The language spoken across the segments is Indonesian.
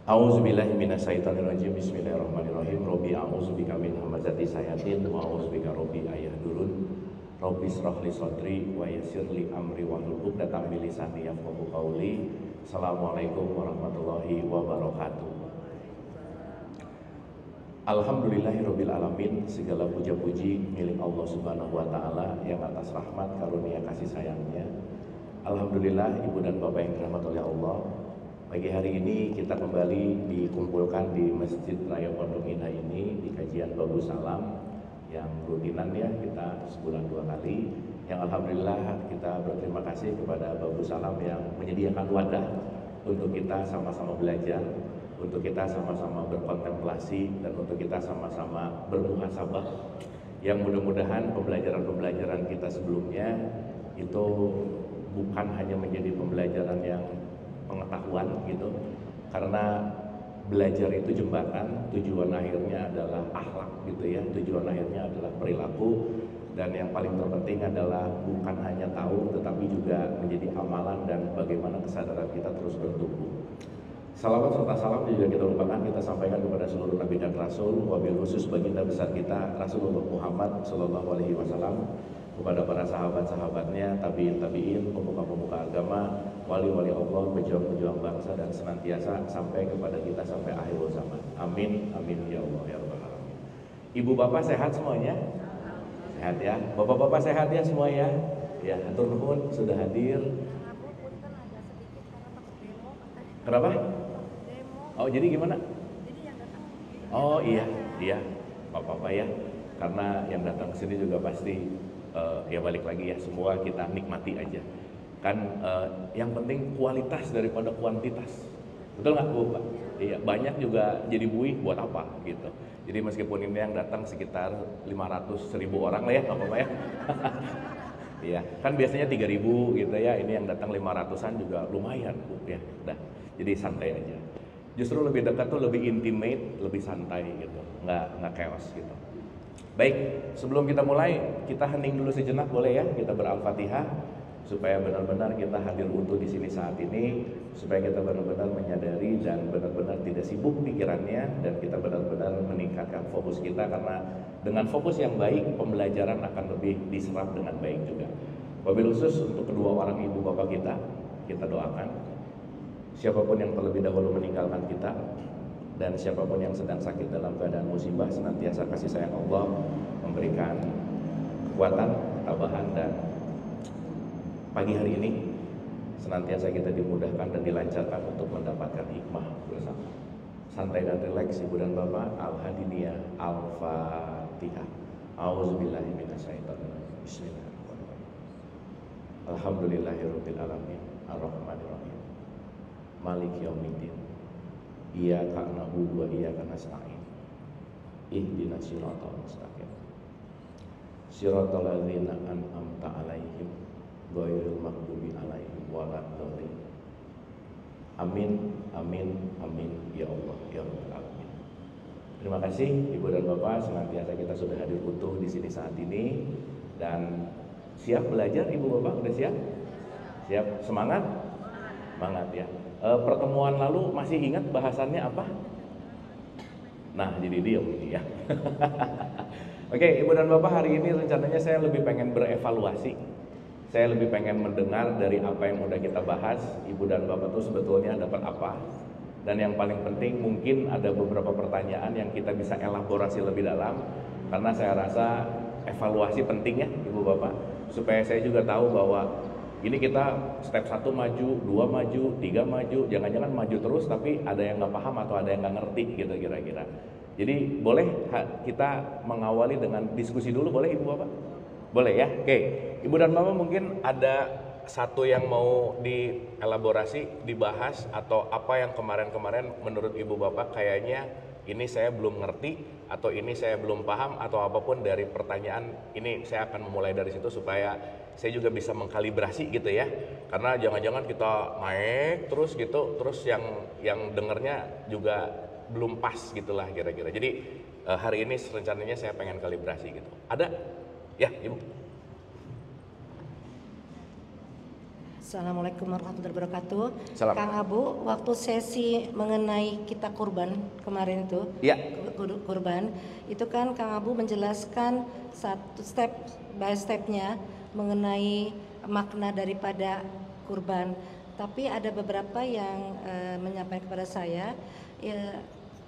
A'udzubillahi minasyaitonirrajim. Bismillahirrahmanirrahim. Robbi a'udzubika min hamazati syayatin wa a'udzubika robbi ayahdurun. Robbi shrah li sadri wa yassir li amri wahlul 'uqdatam min lisani yafqahu qawli. Assalamualaikum warahmatullahi wabarakatuh. Alhamdulillahirabbil alamin. Segala puja-puji milik Allah Subhanahu wa taala yang atas rahmat karunia kasih sayangnya. Alhamdulillah, ibu dan bapak yang dirahmati oleh Allah. Pagi hari ini kita kembali dikumpulkan di Masjid Raya Pondok Indah ini di kajian Babu Salam yang rutinan ya, kita sebulan 2 kali. Yang alhamdulillah kita berterima kasih kepada Babu Salam yang menyediakan wadah untuk kita sama-sama belajar, untuk kita sama-sama berkontemplasi, dan untuk kita sama-sama bermuhasabah. Yang mudah-mudahan pembelajaran-pembelajaran kita sebelumnya itu bukan hanya menjadi pembelajaran yang pengetahuan gitu, karena belajar itu jembatan, tujuan akhirnya adalah akhlak gitu ya, tujuan akhirnya adalah perilaku, dan yang paling terpenting adalah bukan hanya tahu tetapi juga menjadi amalan dan bagaimana kesadaran kita terus bertumbuh. Salawat serta salam juga kita lupakan kita sampaikan kepada seluruh nabi dan rasul, wabil khusus baginda besar kita Rasulullah Muhammad Sallallahu Alaihi Wasallam, kepada para sahabat-sahabatnya, tabiin, pemuka-pemuka agama, wali-wali Allah, pejuang-pejuang bangsa, dan senantiasa sampai kepada kita sampai akhir zaman. Amin, amin ya Allah ya Rabbal alamin. Ibu bapak sehat semuanya? Sehat ya. Bapak-bapak sehat ya semua ya? Ya, hatur nuhun sudah hadir. Kenapa? Oh, jadi gimana? Oh iya, bapak-bapak ya. Karena yang datang ke sini juga pasti ya balik lagi ya, semua kita nikmati aja kan, yang penting kualitas daripada kuantitas, betul nggak Bu Pak? Iya, banyak juga jadi buih buat apa gitu. Jadi meskipun ini yang datang sekitar 500.000 orang lah ya, nggak apa-apa ya. Iya, kan biasanya 3.000 gitu ya, ini yang datang 500-an juga lumayan Bu ya. Dah, jadi santai aja. Justru lebih dekat tuh lebih intimate, lebih santai gitu, nggak chaos gitu. Baik, sebelum kita mulai, kita hening dulu sejenak boleh ya, kita ber-Al-Fatihah supaya benar-benar kita hadir utuh di sini saat ini, supaya kita benar-benar menyadari dan benar-benar tidak sibuk pikirannya, dan kita benar-benar meningkatkan fokus kita, karena dengan fokus yang baik pembelajaran akan lebih diserap dengan baik juga. Wabil khusus untuk kedua orang ibu bapak kita doakan siapapun yang terlebih dahulu meninggalkan kita, dan siapapun yang sedang sakit dalam keadaan musibah, senantiasa kasih sayang Allah memberikan kekuatan, ketabahan, dan pagi hari ini senantiasa kita dimudahkan dan dilancarkan untuk mendapatkan hikmah bersama. Santai dan rileks ibu dan bapak. Al-Hadiniyah, Al-Fatihah. A'udzubillahi minasyaitonirrajim. Bismillahirrahmanirrahim. Alhamdulillahirabbil alamin. Arrahmanirrahim. Maliki yaumiddin. Iyyaka na'budu wa iyyaka nasta'in. Ihdinas siratal mustaqim. Siratal ladzina an'amta 'alaihim ghairil maghdubi 'alaihim waladdallin. Amin, amin, amin ya Allah ya Rabbal alamin. Terima kasih Ibu dan Bapak, senantiasa kita sudah hadir utuh di sini saat ini, dan siap belajar. Ibu Bapak udah siap? Siap, semangat? Semangat ya. Pertemuan lalu masih ingat bahasannya apa? Nah, jadi diam ini ya. Oke, Ibu dan Bapak, hari ini rencananya saya lebih pengen berevaluasi. Saya lebih pengen mendengar dari apa yang udah kita bahas, Ibu dan Bapak tuh sebetulnya dapat apa. Dan yang paling penting mungkin ada beberapa pertanyaan yang kita bisa elaborasi lebih dalam, karena saya rasa evaluasi penting ya Ibu Bapak, supaya saya juga tahu bahwa ini kita step 1 maju, 2 maju, 3 maju, jangan-jangan maju terus tapi ada yang nggak paham atau ada yang nggak ngerti gitu kira-kira. Jadi boleh kita mengawali dengan diskusi dulu, boleh Ibu Bapak? Boleh ya? Oke, Ibu dan Bapak mungkin ada satu yang mau dielaborasi, dibahas, atau apa yang kemarin-kemarin menurut Ibu Bapak kayaknya ini saya belum ngerti, atau ini saya belum paham, atau apapun dari pertanyaan ini, saya akan memulai dari situ supaya saya juga bisa mengkalibrasi gitu ya. Karena jangan-jangan kita naik terus gitu, terus yang dengernya juga belum pas gitulah kira-kira. Jadi hari ini rencananya saya pengen kalibrasi gitu. Ada? Ya, Ibu. Assalamualaikum warahmatullahi wabarakatuh. Salam. Kang Abu, waktu sesi mengenai kita kurban kemarin itu, Ya. kurban, itu kan Kang Abu menjelaskan satu step by stepnya mengenai makna daripada kurban. Tapi ada beberapa yang menyampaikan kepada saya, ya,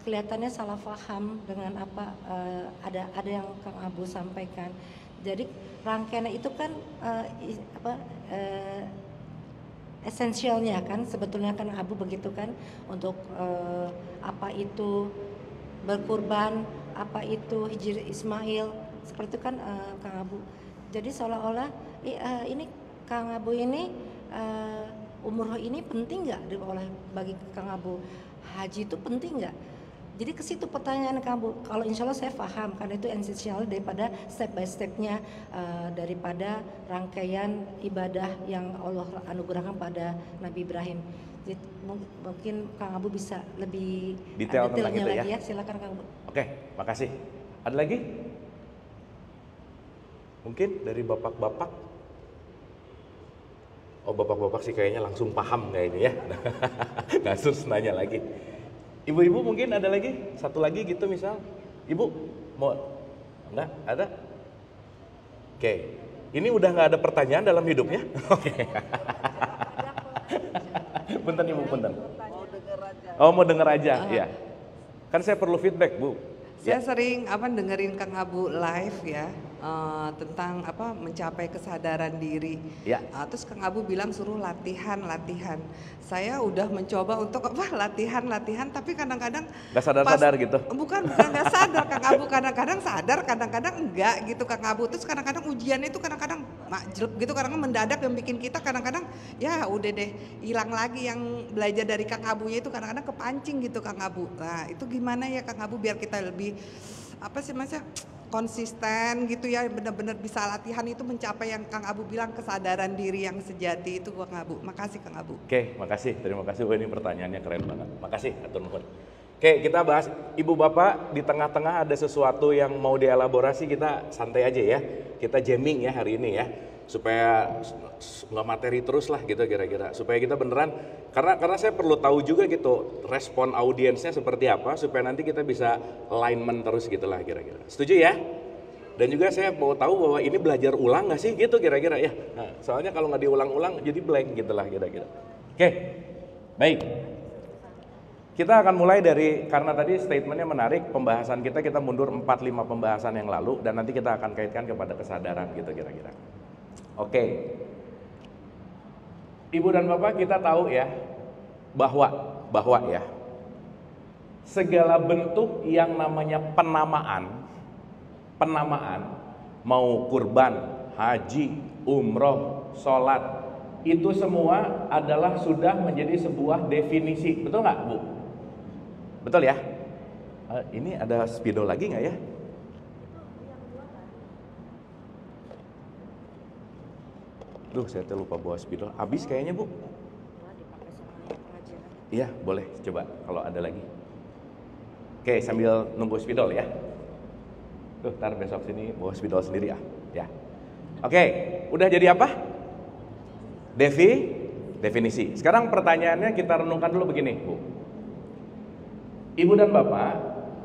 kelihatannya salah paham dengan apa ada yang Kang Abu sampaikan. Jadi rangkaian itu kan esensialnya kan sebetulnya kan Abu begitu kan untuk apa itu berkurban, apa itu Hijri Ismail, seperti itu kan Kang Abu. Jadi seolah-olah ini Kang Abu ini umroh ini penting nggak bagi Kang Abu? Haji itu penting nggak? Jadi ke situ pertanyaan kamu. Kalau insya Allah saya paham karena itu esensial daripada step by stepnya daripada rangkaian ibadah yang Allah anugerahkan pada Nabi Ibrahim. Jadi, mungkin Kang Abu bisa lebih detail tentang itu lagi ya. Silakan Kang Abu. Oke, makasih. Ada lagi? Mungkin dari bapak-bapak? Oh, bapak-bapak sih kayaknya langsung paham kayak ini ya. Nggak sus nanya lagi. Ibu-ibu mungkin ada lagi? Satu lagi gitu misal. Ibu mau? Enggak? Ada? Oke. Ini udah nggak ada pertanyaan dalam hidupnya? Oke. Punten Ibu, punten. Oh, mau denger aja? Iya. Kan saya perlu feedback, Bu. Saya sering dengerin Kang Abu live ya tentang mencapai kesadaran diri. Ya. Terus Kang Abu bilang suruh latihan. Saya udah mencoba untuk latihan, tapi kadang-kadang nggak sadar-sadar gitu. Bukan nggak sadar Kang Abu, kadang-kadang sadar, kadang-kadang enggak gitu Kang Abu. Terus kadang-kadang ujiannya itu kadang-kadang makjleb gitu, kadang-kadang mendadak yang bikin kita kadang-kadang ya udah deh hilang lagi yang belajar dari Kang Abunya itu kadang-kadang kepancing gitu Kang Abu. Nah, itu gimana ya Kang Abu biar kita lebih konsisten gitu ya, benar-benar bisa latihan itu mencapai yang Kang Abu bilang kesadaran diri yang sejati itu Kang Abu. Makasih Kang Abu. Oke, makasih. Terima kasih. Ini pertanyaannya keren banget. Makasih, atur nuhun. Oke, kita bahas. Ibu Bapak, di tengah-tengah ada sesuatu yang mau dielaborasi, kita santai aja ya. Kita jamming ya hari ini ya. Supaya nggak materi terus lah gitu kira-kira. Supaya kita beneran, karena saya perlu tahu juga gitu respon audiensnya seperti apa supaya nanti kita bisa alignment terus gitulah kira-kira. Setuju ya? Dan juga saya mau tahu bahwa ini belajar ulang nggak sih gitu kira-kira ya. Nah, soalnya kalau nggak diulang-ulang jadi blank gitulah kira-kira. Oke, baik. Kita akan mulai dari, karena tadi statementnya menarik, pembahasan kita mundur 4-5 pembahasan yang lalu dan nanti kita akan kaitkan kepada kesadaran gitu kira-kira. Oke, Ibu dan Bapak, kita tahu ya bahwa ya segala bentuk yang namanya penamaan mau kurban, haji, umroh, sholat, itu semua adalah sudah menjadi sebuah definisi, betul nggak Bu? Betul ya? Ini ada spidol lagi nggak ya? Duh, saya lupa bawa spidol. Habis kayaknya Bu. Iya, boleh coba kalau ada lagi. Oke, sambil nunggu spidol ya. Tuh, ntar besok sini bawa spidol sendiri ya. Ya. Oke, udah jadi apa? Definisi. Sekarang pertanyaannya kita renungkan dulu begini, Bu. Ibu dan Bapak,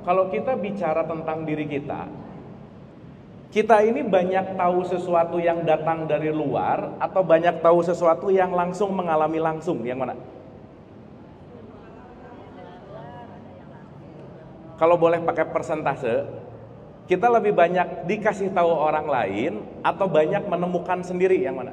kalau kita bicara tentang diri kita ini banyak tahu sesuatu yang datang dari luar atau banyak tahu sesuatu yang langsung mengalami langsung? Yang mana? Kalau boleh pakai persentase, kita lebih banyak dikasih tahu orang lain atau banyak menemukan sendiri? Yang mana?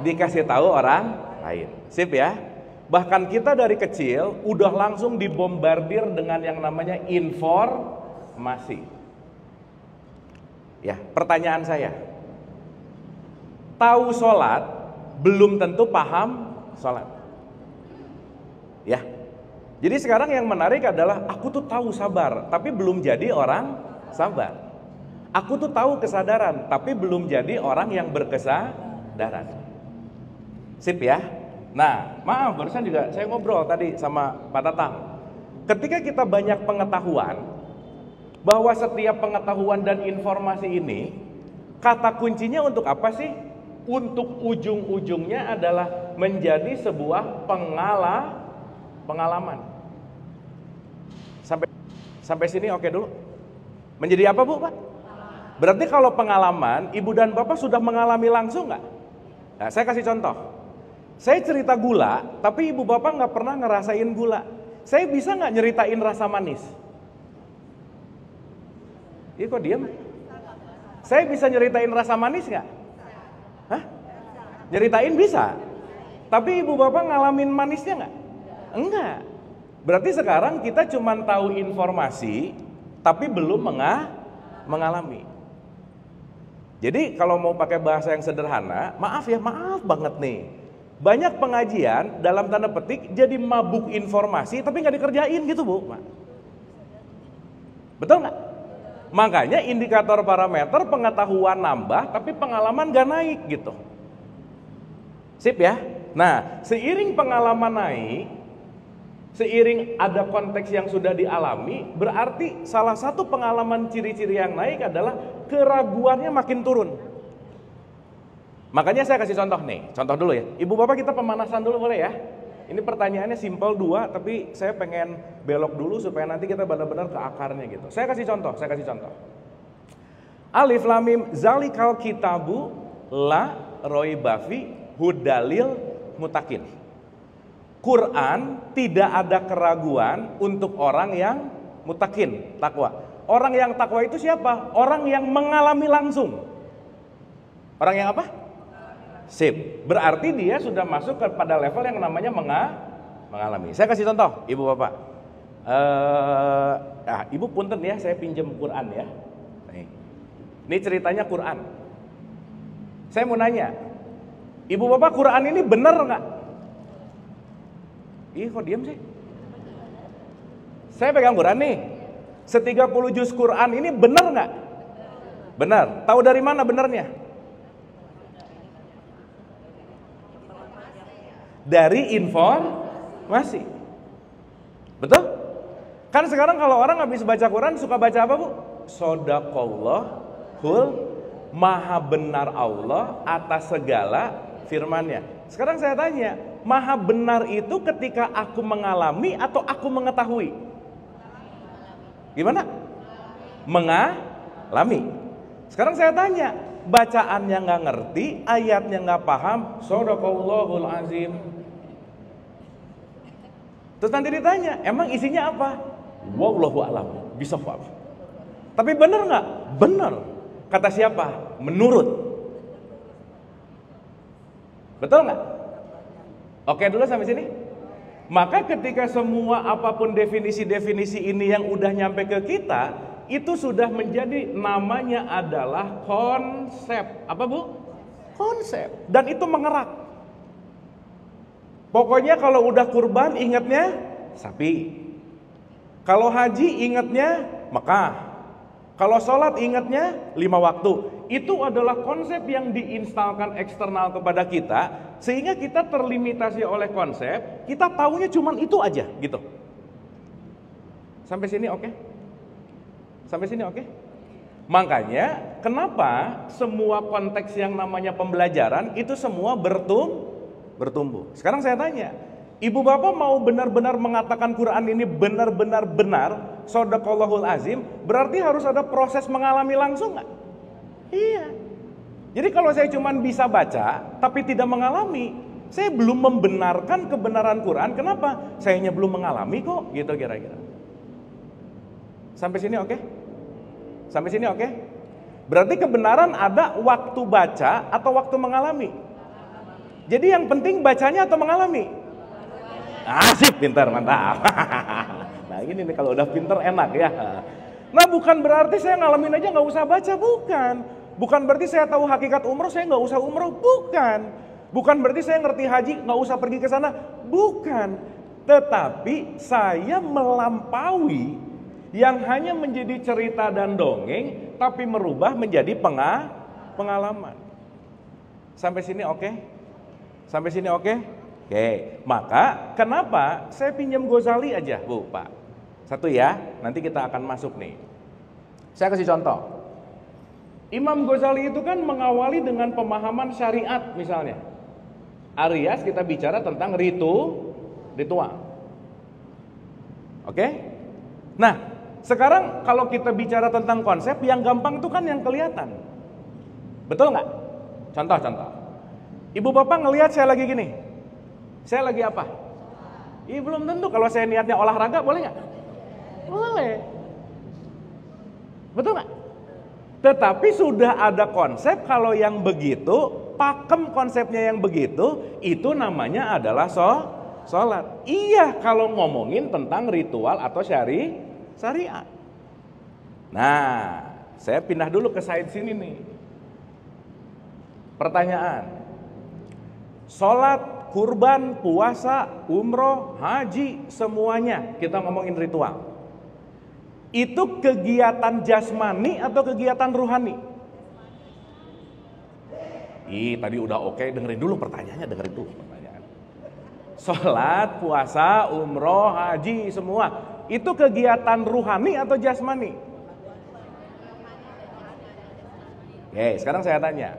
Dikasih tahu orang lain. Sip ya. Bahkan kita dari kecil udah langsung dibombardir dengan yang namanya informasi. Ya, pertanyaan saya, tahu sholat belum tentu paham sholat. Ya, jadi sekarang yang menarik adalah aku tuh tahu sabar, tapi belum jadi orang sabar. Aku tuh tahu kesadaran, tapi belum jadi orang yang berkesadaran. Sip ya. Nah, maaf barusan juga saya ngobrol tadi sama Pak Tatang. Ketika kita banyak pengetahuan, bahwa setiap pengetahuan dan informasi ini kata kuncinya untuk apa sih? untuk ujung-ujungnya adalah menjadi sebuah pengalaman. Sampai sini oke dulu. Menjadi apa Bu, Pak? Berarti kalau pengalaman, Ibu dan Bapak sudah mengalami langsung nggak? Nah, saya kasih contoh. Saya cerita gula, tapi Ibu Bapak nggak pernah ngerasain gula. Saya bisa nggak nyeritain rasa manis? Iya kok diam? Saya bisa nyeritain rasa manis nggak? Hah? Nyeritain bisa? Tapi Ibu Bapak ngalamin manisnya nggak? Enggak. Berarti sekarang kita cuma tahu informasi, tapi belum mengalami. Jadi kalau mau pakai bahasa yang sederhana, maaf banget nih. Banyak pengajian dalam tanda petik jadi mabuk informasi, tapi nggak dikerjain gitu Bu. Betul nggak? Makanya indikator parameter pengetahuan nambah, tapi pengalaman nggak naik gitu. Sip ya? Nah, seiring pengalaman naik, seiring ada konteks yang sudah dialami, berarti salah satu pengalaman ciri-ciri yang naik adalah keraguannya makin turun. Makanya saya kasih contoh nih, contoh dulu ya. Ibu Bapak kita pemanasan dulu boleh ya? Ini pertanyaannya simpel 2, tapi saya pengen belok dulu supaya nanti kita benar-benar ke akarnya gitu. Saya kasih contoh. Alif lam mim zalikal kitabu la raiba fi hudalil mutakin. Quran tidak ada keraguan untuk orang yang mutakin, takwa. Orang yang takwa itu siapa? Orang yang mengalami langsung. Orang yang apa? Sip. Berarti dia sudah masuk kepada level yang namanya mengalami. Saya kasih contoh, Ibu Bapak. Ibu punten ya, saya pinjam Quran ya. Ini ceritanya Quran. Saya mau nanya, Ibu Bapak Quran ini benar nggak? Ih kok diam sih? Saya pegang Quran nih. 30 juz Quran ini benar nggak? Benar. Tahu dari mana benarnya? Dari informasi. Betul? Kan sekarang kalau orang habis baca Quran suka baca apa Bu? Shadaqallahul, maha benar Allah atas segala firman-Nya. Sekarang saya tanya, maha benar itu ketika aku mengalami atau aku mengetahui? Gimana? Mengalami. Sekarang saya tanya, bacaannya nggak ngerti, ayatnya nggak paham, Shadaqallahul azim. Terus nanti ditanya, emang isinya apa? Wallahu a'lam bishawab. Tapi benar nggak? Benar. Kata siapa? Menurut. Betul nggak? Oke dulu sampai sini. Maka ketika semua apapun definisi-definisi ini yang udah nyampe ke kita, itu sudah menjadi namanya adalah konsep. Apa Bu? Konsep. Dan itu mengerak. Pokoknya kalau udah kurban ingatnya sapi. Kalau haji ingatnya Mekah. Kalau sholat ingatnya 5 waktu. Itu adalah konsep yang diinstalkan eksternal kepada kita, sehingga kita terlimitasi oleh konsep, kita taunya cuman itu aja gitu. Sampai sini oke? Sampai sini oke? Makanya kenapa semua konteks yang namanya pembelajaran itu semua bertumbuh. Sekarang saya tanya, Ibu Bapak mau benar-benar mengatakan Quran ini benar-benar benar, Shadaqallahul azim, berarti harus ada proses mengalami langsung nggak? Iya. Jadi kalau saya cuma bisa baca tapi tidak mengalami, saya belum membenarkan kebenaran Quran. Kenapa? Sayanya belum mengalami kok, gitu kira-kira. Sampai sini oke? Sampai sini oke? Berarti kebenaran ada waktu baca atau waktu mengalami. Jadi yang penting bacanya atau mengalami? Asik, pintar, mantap. Nah ini nih kalau udah pintar enak ya. Nah bukan berarti saya ngalamin aja nggak usah baca, bukan. Bukan berarti saya tahu hakikat umroh saya nggak usah umroh, bukan. Bukan berarti saya ngerti haji nggak usah pergi ke sana, bukan. Tetapi saya melampaui yang hanya menjadi cerita dan dongeng, tapi merubah menjadi pengalaman. Sampai sini oke? Sampai sini oke? Oke, maka kenapa saya pinjam Ghazali aja, Bu, Pak? Satu ya, nanti kita akan masuk nih. Saya kasih contoh. Imam Ghazali itu kan mengawali dengan pemahaman syariat misalnya. Arias kita bicara tentang ritual. Oke? Nah, sekarang kalau kita bicara tentang konsep, yang gampang itu kan yang kelihatan. Betul nggak? Contoh. Ibu bapak ngelihat saya lagi gini. Saya lagi apa? Belum tentu. Kalau saya niatnya olahraga, boleh nggak? Boleh. Betul nggak? Tetapi sudah ada konsep kalau yang begitu, pakem konsepnya yang begitu, itu namanya adalah sholat. Iya kalau ngomongin tentang ritual atau syariat. Nah, saya pindah dulu ke side sini nih. Pertanyaan. Sholat, kurban, puasa, umroh, haji, semuanya kita ngomongin ritual. Itu kegiatan jasmani atau kegiatan ruhani? Tadi udah oke, dengerin dulu pertanyaannya, dengerin dulu pertanyaan. Sholat, puasa, umroh, haji, semua itu kegiatan ruhani atau jasmani? Oke, sekarang saya tanya.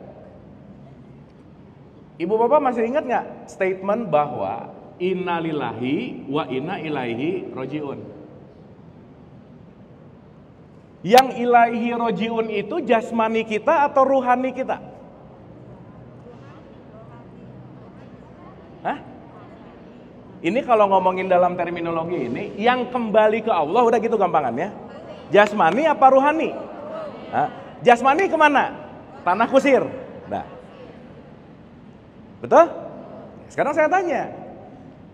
Ibu bapak masih ingat nggak statement bahwa innalillahi wa inna ilaihi rojiun? Yang ilaihi rojiun itu jasmani kita atau ruhani kita? Hah? Ini kalau ngomongin dalam terminologi ini, yang kembali ke Allah udah gitu gampangannya. Jasmani apa ruhani? Hah? Jasmani kemana? Tanah kusir. Nah. Betul? Sekarang saya tanya.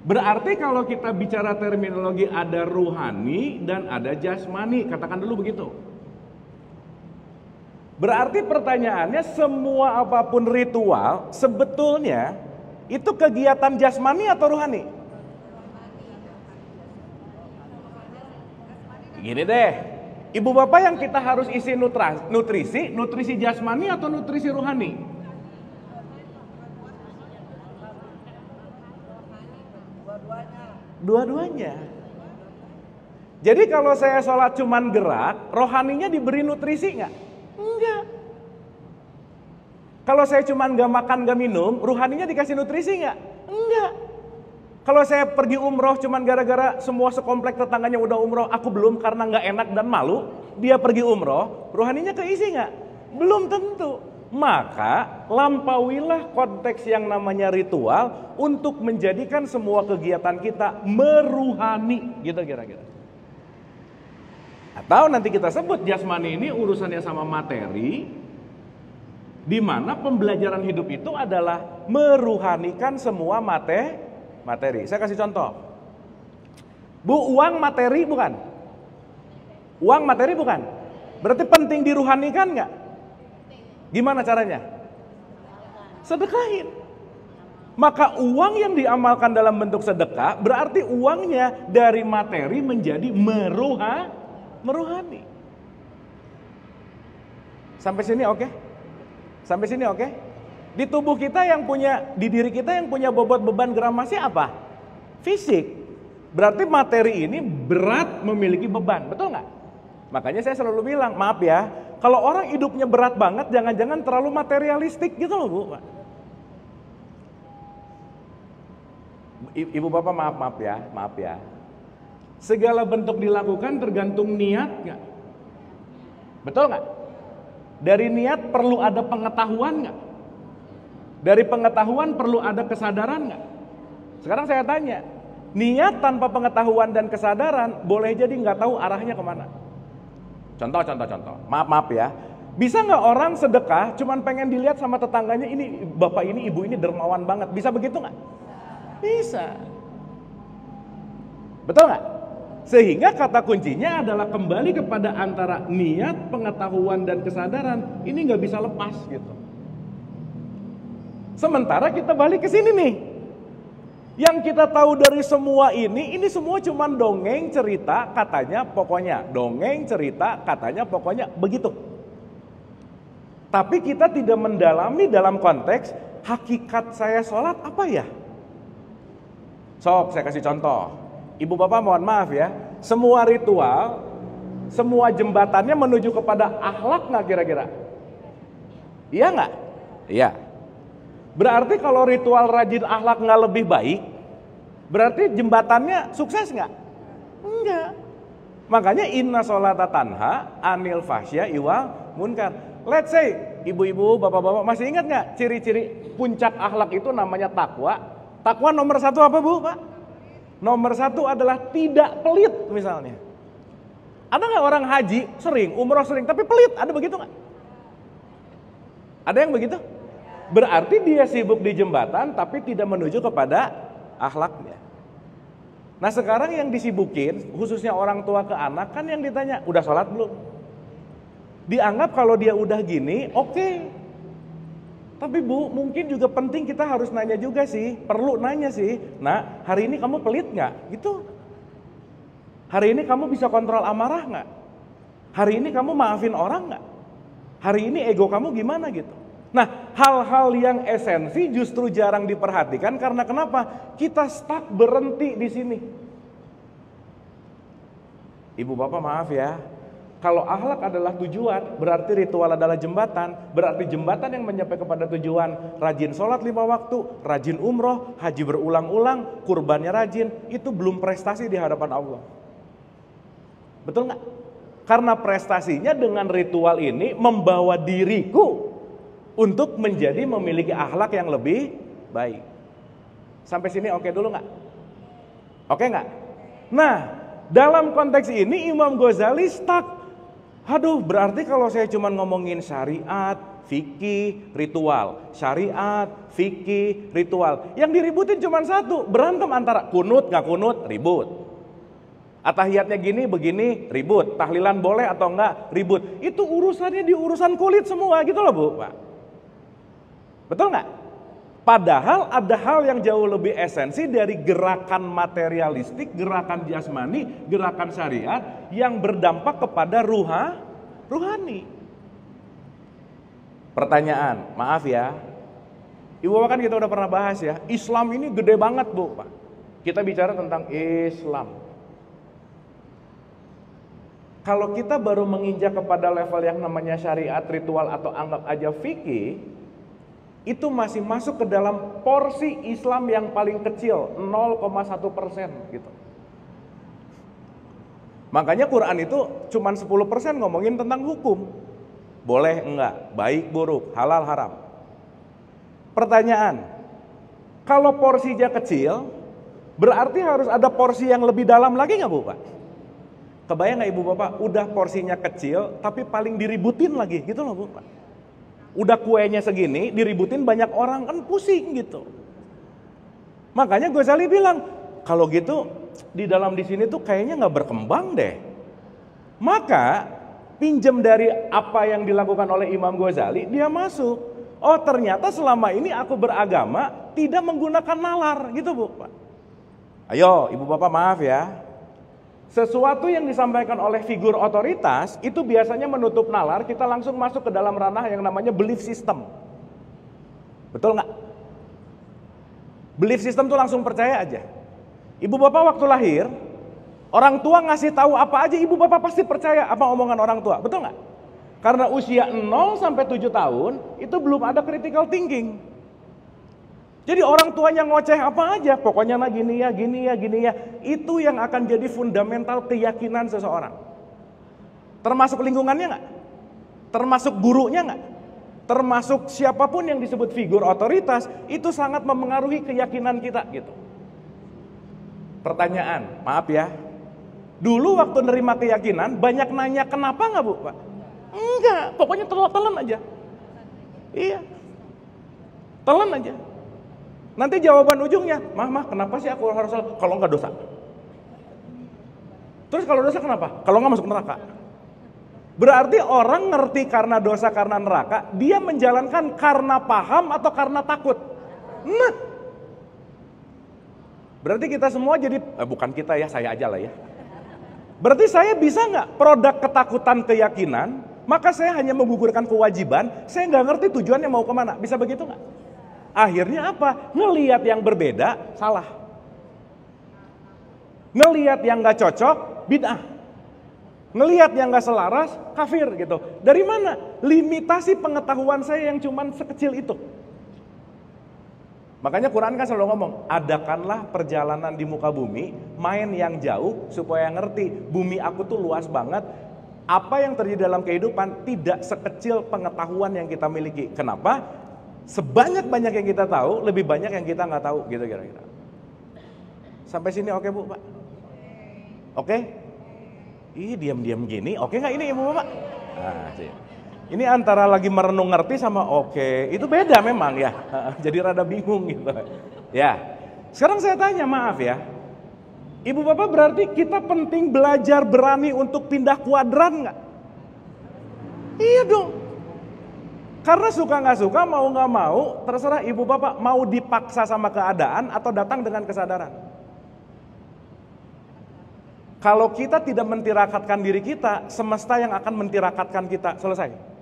Berarti kalau kita bicara terminologi ada ruhani dan ada jasmani, katakan dulu begitu. Berarti pertanyaannya semua apapun ritual sebetulnya itu kegiatan jasmani atau ruhani? Gini deh, ibu bapak yang kita harus isi nutrisi jasmani atau nutrisi ruhani? Dua-duanya. Jadi kalau saya sholat cuman gerak, rohaninya diberi nutrisi nggak? Enggak. Kalau saya cuman nggak makan nggak minum, ruhaninya dikasih nutrisi nggak? Enggak. Kalau saya pergi umroh cuman gara-gara semua sekomplek tetangganya udah umroh, aku belum karena nggak enak dan malu, dia pergi umroh, ruhaninya keisi nggak? Belum tentu. Maka lampauilah konteks yang namanya ritual untuk menjadikan semua kegiatan kita meruhani, gitu kira-kira. Atau nanti kita sebut jasmani ini urusannya sama materi, di mana pembelajaran hidup itu adalah meruhanikan semua materi. Saya kasih contoh. Bu, uang materi bukan? Uang materi bukan? Berarti penting diruhanikan nggak? Gimana caranya? Sedekahin. Maka uang yang diamalkan dalam bentuk sedekah berarti uangnya dari materi menjadi meruhani. Sampai sini oke? Sampai sini oke? Di tubuh kita di diri kita yang punya bobot beban gramasi apa? Fisik. Berarti materi ini berat memiliki beban, betul nggak? Makanya saya selalu bilang, maaf ya, kalau orang hidupnya berat banget, jangan-jangan terlalu materialistik gitu loh Bu. Ibu bapak maaf ya. Segala bentuk dilakukan tergantung niat nggak? Betul nggak? Dari niat perlu ada pengetahuan nggak? Dari pengetahuan perlu ada kesadaran nggak? Sekarang saya tanya, niat tanpa pengetahuan dan kesadaran boleh jadi nggak tahu arahnya kemana. Contoh. Maaf ya. Bisa nggak orang sedekah cuman pengen dilihat sama tetangganya, ini bapak ini, ibu ini dermawan banget. Bisa begitu nggak? Bisa. Betul nggak? Sehingga kata kuncinya adalah kembali kepada antara niat, pengetahuan, dan kesadaran. Ini nggak bisa lepas gitu. Sementara kita balik ke sini nih. Yang kita tahu dari semua ini semua cuma dongeng cerita katanya pokoknya. Dongeng cerita katanya pokoknya begitu. Tapi kita tidak mendalami dalam konteks hakikat saya sholat apa ya? Sok saya kasih contoh. Ibu bapak mohon maaf ya. Semua ritual, semua jembatannya menuju kepada akhlak nggak kira-kira? Iya nggak? Iya. Berarti kalau ritual rajin akhlak nggak lebih baik, berarti jembatannya sukses nggak? Enggak. Makanya inna sholata tanha anil fahsya iwal munkar. Let's say, ibu-ibu, bapak-bapak masih ingat nggak ciri-ciri puncak akhlak itu namanya takwa? Takwa nomor satu apa bu, Pak? Nomor satu adalah tidak pelit misalnya. Ada nggak orang haji sering, umroh sering, tapi pelit? Ada begitu nggak? Ada yang begitu? Berarti dia sibuk di jembatan, tapi tidak menuju kepada akhlaknya. Nah sekarang yang disibukin, khususnya orang tua ke anak, kan yang ditanya, udah sholat belum? Dianggap kalau dia udah gini, oke. Tapi bu, mungkin juga penting kita harus nanya juga sih, perlu nanya sih. Nah, hari ini kamu pelit nggak? Gitu. Hari ini kamu bisa kontrol amarah nggak? Hari ini kamu maafin orang nggak? Hari ini ego kamu gimana gitu? Nah, hal-hal yang esensi justru jarang diperhatikan karena kenapa? Kita stuck berhenti di sini. Ibu bapak maaf ya, kalau akhlak adalah tujuan, berarti ritual adalah jembatan. Berarti jembatan yang menyampai kepada tujuan, rajin sholat 5 waktu, rajin umroh, haji berulang-ulang, kurbannya rajin, itu belum prestasi di hadapan Allah. Betul nggak? Karena prestasinya dengan ritual ini membawa diriku untuk menjadi memiliki akhlak yang lebih baik. Sampai sini oke dulu nggak? Oke nggak? Nah, dalam konteks ini Imam Ghazali stuck. Aduh, berarti kalau saya cuma ngomongin syariat, fikih, ritual. Syariat, fikih, ritual. Yang diributin cuma satu, berantem antara kunut nggak kunut, ribut. Atahiyatnya gini, begini, ribut. Tahlilan boleh atau enggak, ribut. Itu urusannya di urusan kulit semua gitu loh Bu, Pak. Betul nggak? Padahal ada hal yang jauh lebih esensi dari gerakan materialistik, gerakan jasmani, gerakan syariat yang berdampak kepada ruhani. Pertanyaan, maaf ya, Ibu Bapak kan kita udah pernah bahas ya, Islam ini gede banget Bu, Pak. Kita bicara tentang Islam. Kalau kita baru menginjak kepada level yang namanya syariat, ritual atau anggap aja fikih, itu masih masuk ke dalam porsi Islam yang paling kecil, 0,1% gitu. Makanya Quran itu cuma 10% ngomongin tentang hukum. Boleh enggak, baik buruk, halal haram. Pertanyaan, kalau porsinya kecil, berarti harus ada porsi yang lebih dalam lagi nggak Bu Pak? Kebayang nggak Ibu Bapak, udah porsinya kecil tapi paling diributin lagi gitu loh Bu Pak. Udah kuenya segini, diributin banyak orang, kan pusing gitu. Makanya Ghazali bilang, kalau gitu di dalam di sini tuh kayaknya nggak berkembang deh. Maka pinjam dari apa yang dilakukan oleh Imam Ghazali, dia masuk. Oh ternyata selama ini aku beragama tidak menggunakan nalar gitu Bu Pak. Ayo Ibu Bapak maaf ya. Sesuatu yang disampaikan oleh figur otoritas itu biasanya menutup nalar, kita langsung masuk ke dalam ranah yang namanya belief system. Betul nggak? Belief system tuh langsung percaya aja. Ibu bapak waktu lahir, orang tua ngasih tahu apa aja, ibu bapak pasti percaya apa omongan orang tua. Betul nggak? Karena usia 0 sampai 7 tahun itu belum ada critical thinking. Jadi orang tuanya ngoceh apa aja, pokoknya nah gini ya, itu yang akan jadi fundamental keyakinan seseorang. Termasuk lingkungannya nggak? Termasuk gurunya nggak? Termasuk siapapun yang disebut figur otoritas, itu sangat memengaruhi keyakinan kita gitu. Pertanyaan, maaf ya, dulu waktu nerima keyakinan banyak nanya kenapa nggak Bu Pak? Enggak, pokoknya telan aja. Iya, telan aja. Nanti jawaban ujungnya, mah kenapa sih aku harus salah? Kalau nggak dosa. Terus kalau dosa kenapa? Kalau nggak masuk neraka. Berarti orang ngerti karena dosa, karena neraka, dia menjalankan karena paham atau karena takut. Nah, berarti kita semua jadi, bukan kita ya, saya aja lah ya. Berarti saya bisa nggak produk ketakutan keyakinan, maka saya hanya menggugurkan kewajiban, saya nggak ngerti tujuannya mau kemana. Bisa begitu nggak? Akhirnya apa? Ngelihat yang berbeda, salah. Ngelihat yang gak cocok, bid'ah. Ngelihat yang gak selaras, kafir gitu. Dari mana? Limitasi pengetahuan saya yang cuman sekecil itu. Makanya Quran kan selalu ngomong, adakanlah perjalanan di muka bumi, main yang jauh supaya ngerti bumi aku tuh luas banget. Apa yang terjadi dalam kehidupan tidak sekecil pengetahuan yang kita miliki. Kenapa? Sebanyak-banyak yang kita tahu, lebih banyak yang kita nggak tahu gitu kira-kira. Sampai sini oke Bu, Pak? Oke? Ih, diam-diam gini, oke nggak ini Ibu Bapak? Nah, sih. Ini antara lagi merenung ngerti sama oke, itu beda memang ya. Jadi rada bingung gitu. Ya. Sekarang saya tanya, maaf ya. Ibu Bapak berarti kita penting belajar berani untuk pindah kuadran nggak? Iya dong. Karena suka nggak suka, mau nggak mau, terserah Ibu Bapak mau dipaksa sama keadaan atau datang dengan kesadaran. Kalau kita tidak mentirakatkan diri kita, semesta yang akan mentirakatkan kita. Selesai.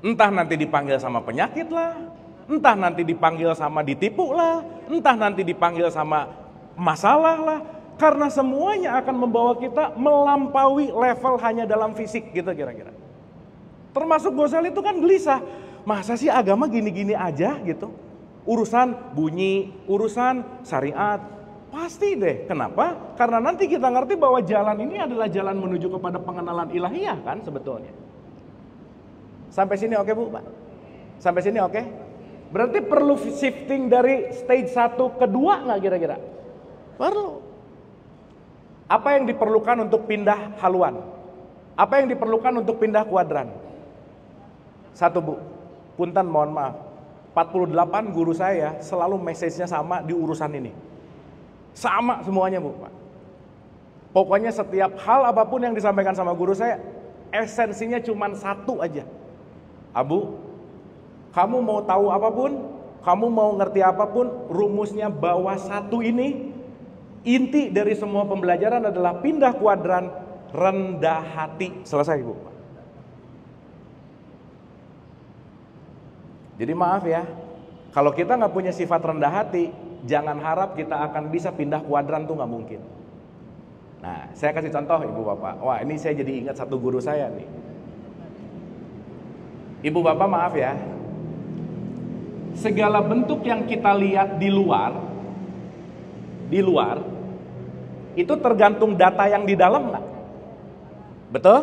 Entah nanti dipanggil sama penyakit lah, entah nanti dipanggil sama ditipu lah, entah nanti dipanggil sama masalah lah. Karena semuanya akan membawa kita melampaui level hanya dalam fisik gitu kira-kira. Termasuk Ghazali itu kan gelisah. Masa sih agama gini-gini aja gitu? Urusan bunyi, urusan syariat. Pasti deh. Kenapa? Karena nanti kita ngerti bahwa jalan ini adalah jalan menuju kepada pengenalan ilahiyah kan sebetulnya. Sampai sini oke Bu, Pak? Sampai sini oke? Berarti perlu shifting dari stage 1 ke 2 nggak kira-kira? Perlu. Apa yang diperlukan untuk pindah haluan? Apa yang diperlukan untuk pindah kuadran? Satu Bu, punten mohon maaf. 48 guru saya selalu message-nya sama di urusan ini. Sama semuanya Bu, Pak. Pokoknya setiap hal apapun yang disampaikan sama guru saya, esensinya cuma satu aja. Abu, kamu mau tahu apapun, kamu mau ngerti apapun, rumusnya bawa satu ini. Inti dari semua pembelajaran adalah pindah kuadran, rendah hati. Selesai Bu. Jadi maaf ya, kalau kita nggak punya sifat rendah hati, jangan harap kita akan bisa pindah kuadran, tuh nggak mungkin. Nah, saya kasih contoh Ibu Bapak. Wah, ini saya jadi ingat satu guru saya nih. Ibu Bapak maaf ya, segala bentuk yang kita lihat di luar, itu tergantung data yang di dalam nggak? Betul?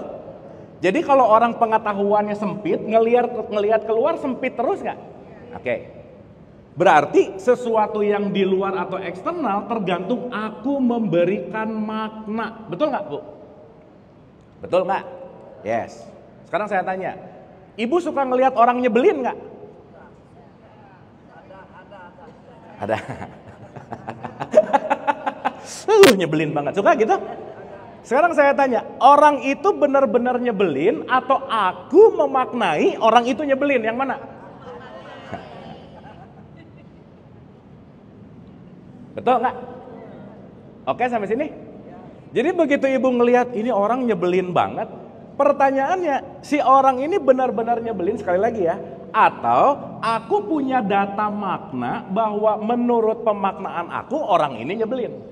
Jadi kalau orang pengetahuannya sempit, ngelihat keluar sempit terus nggak? Oke. Berarti sesuatu yang di luar atau eksternal tergantung aku memberikan makna. Betul nggak Bu? Betul nggak? Yes. Sekarang saya tanya, Ibu suka ngelihat orang nyebelin nggak? Ada. Nyebelin banget. Suka gitu? Sekarang saya tanya, orang itu benar-benar nyebelin atau aku memaknai orang itu nyebelin? Yang mana? Betul nggak? Oke sampai sini? Jadi begitu Ibu ngelihat ini orang nyebelin banget, pertanyaannya, si orang ini benar-benar nyebelin sekali lagi ya? Atau aku punya data makna bahwa menurut pemaknaan aku orang ini nyebelin?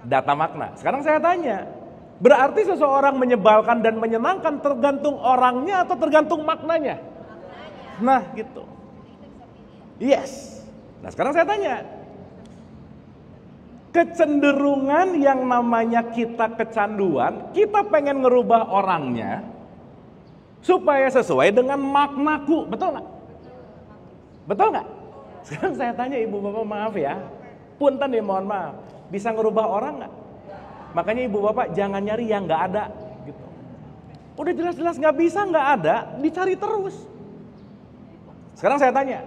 Data makna. Sekarang saya tanya, berarti seseorang menyebalkan dan menyenangkan tergantung orangnya atau tergantung maknanya? Nah gitu. Yes. Nah sekarang saya tanya, kecenderungan yang namanya kita kecanduan, kita pengen ngerubah orangnya supaya sesuai dengan maknaku, betul nggak? Betul nggak? Sekarang saya tanya Ibu Bapak maaf ya, punten ya mohon maaf, bisa ngerubah orang nggak? Makanya Ibu Bapak jangan nyari yang nggak ada, gitu. Udah jelas-jelas nggak bisa, nggak ada, dicari terus. Sekarang saya tanya,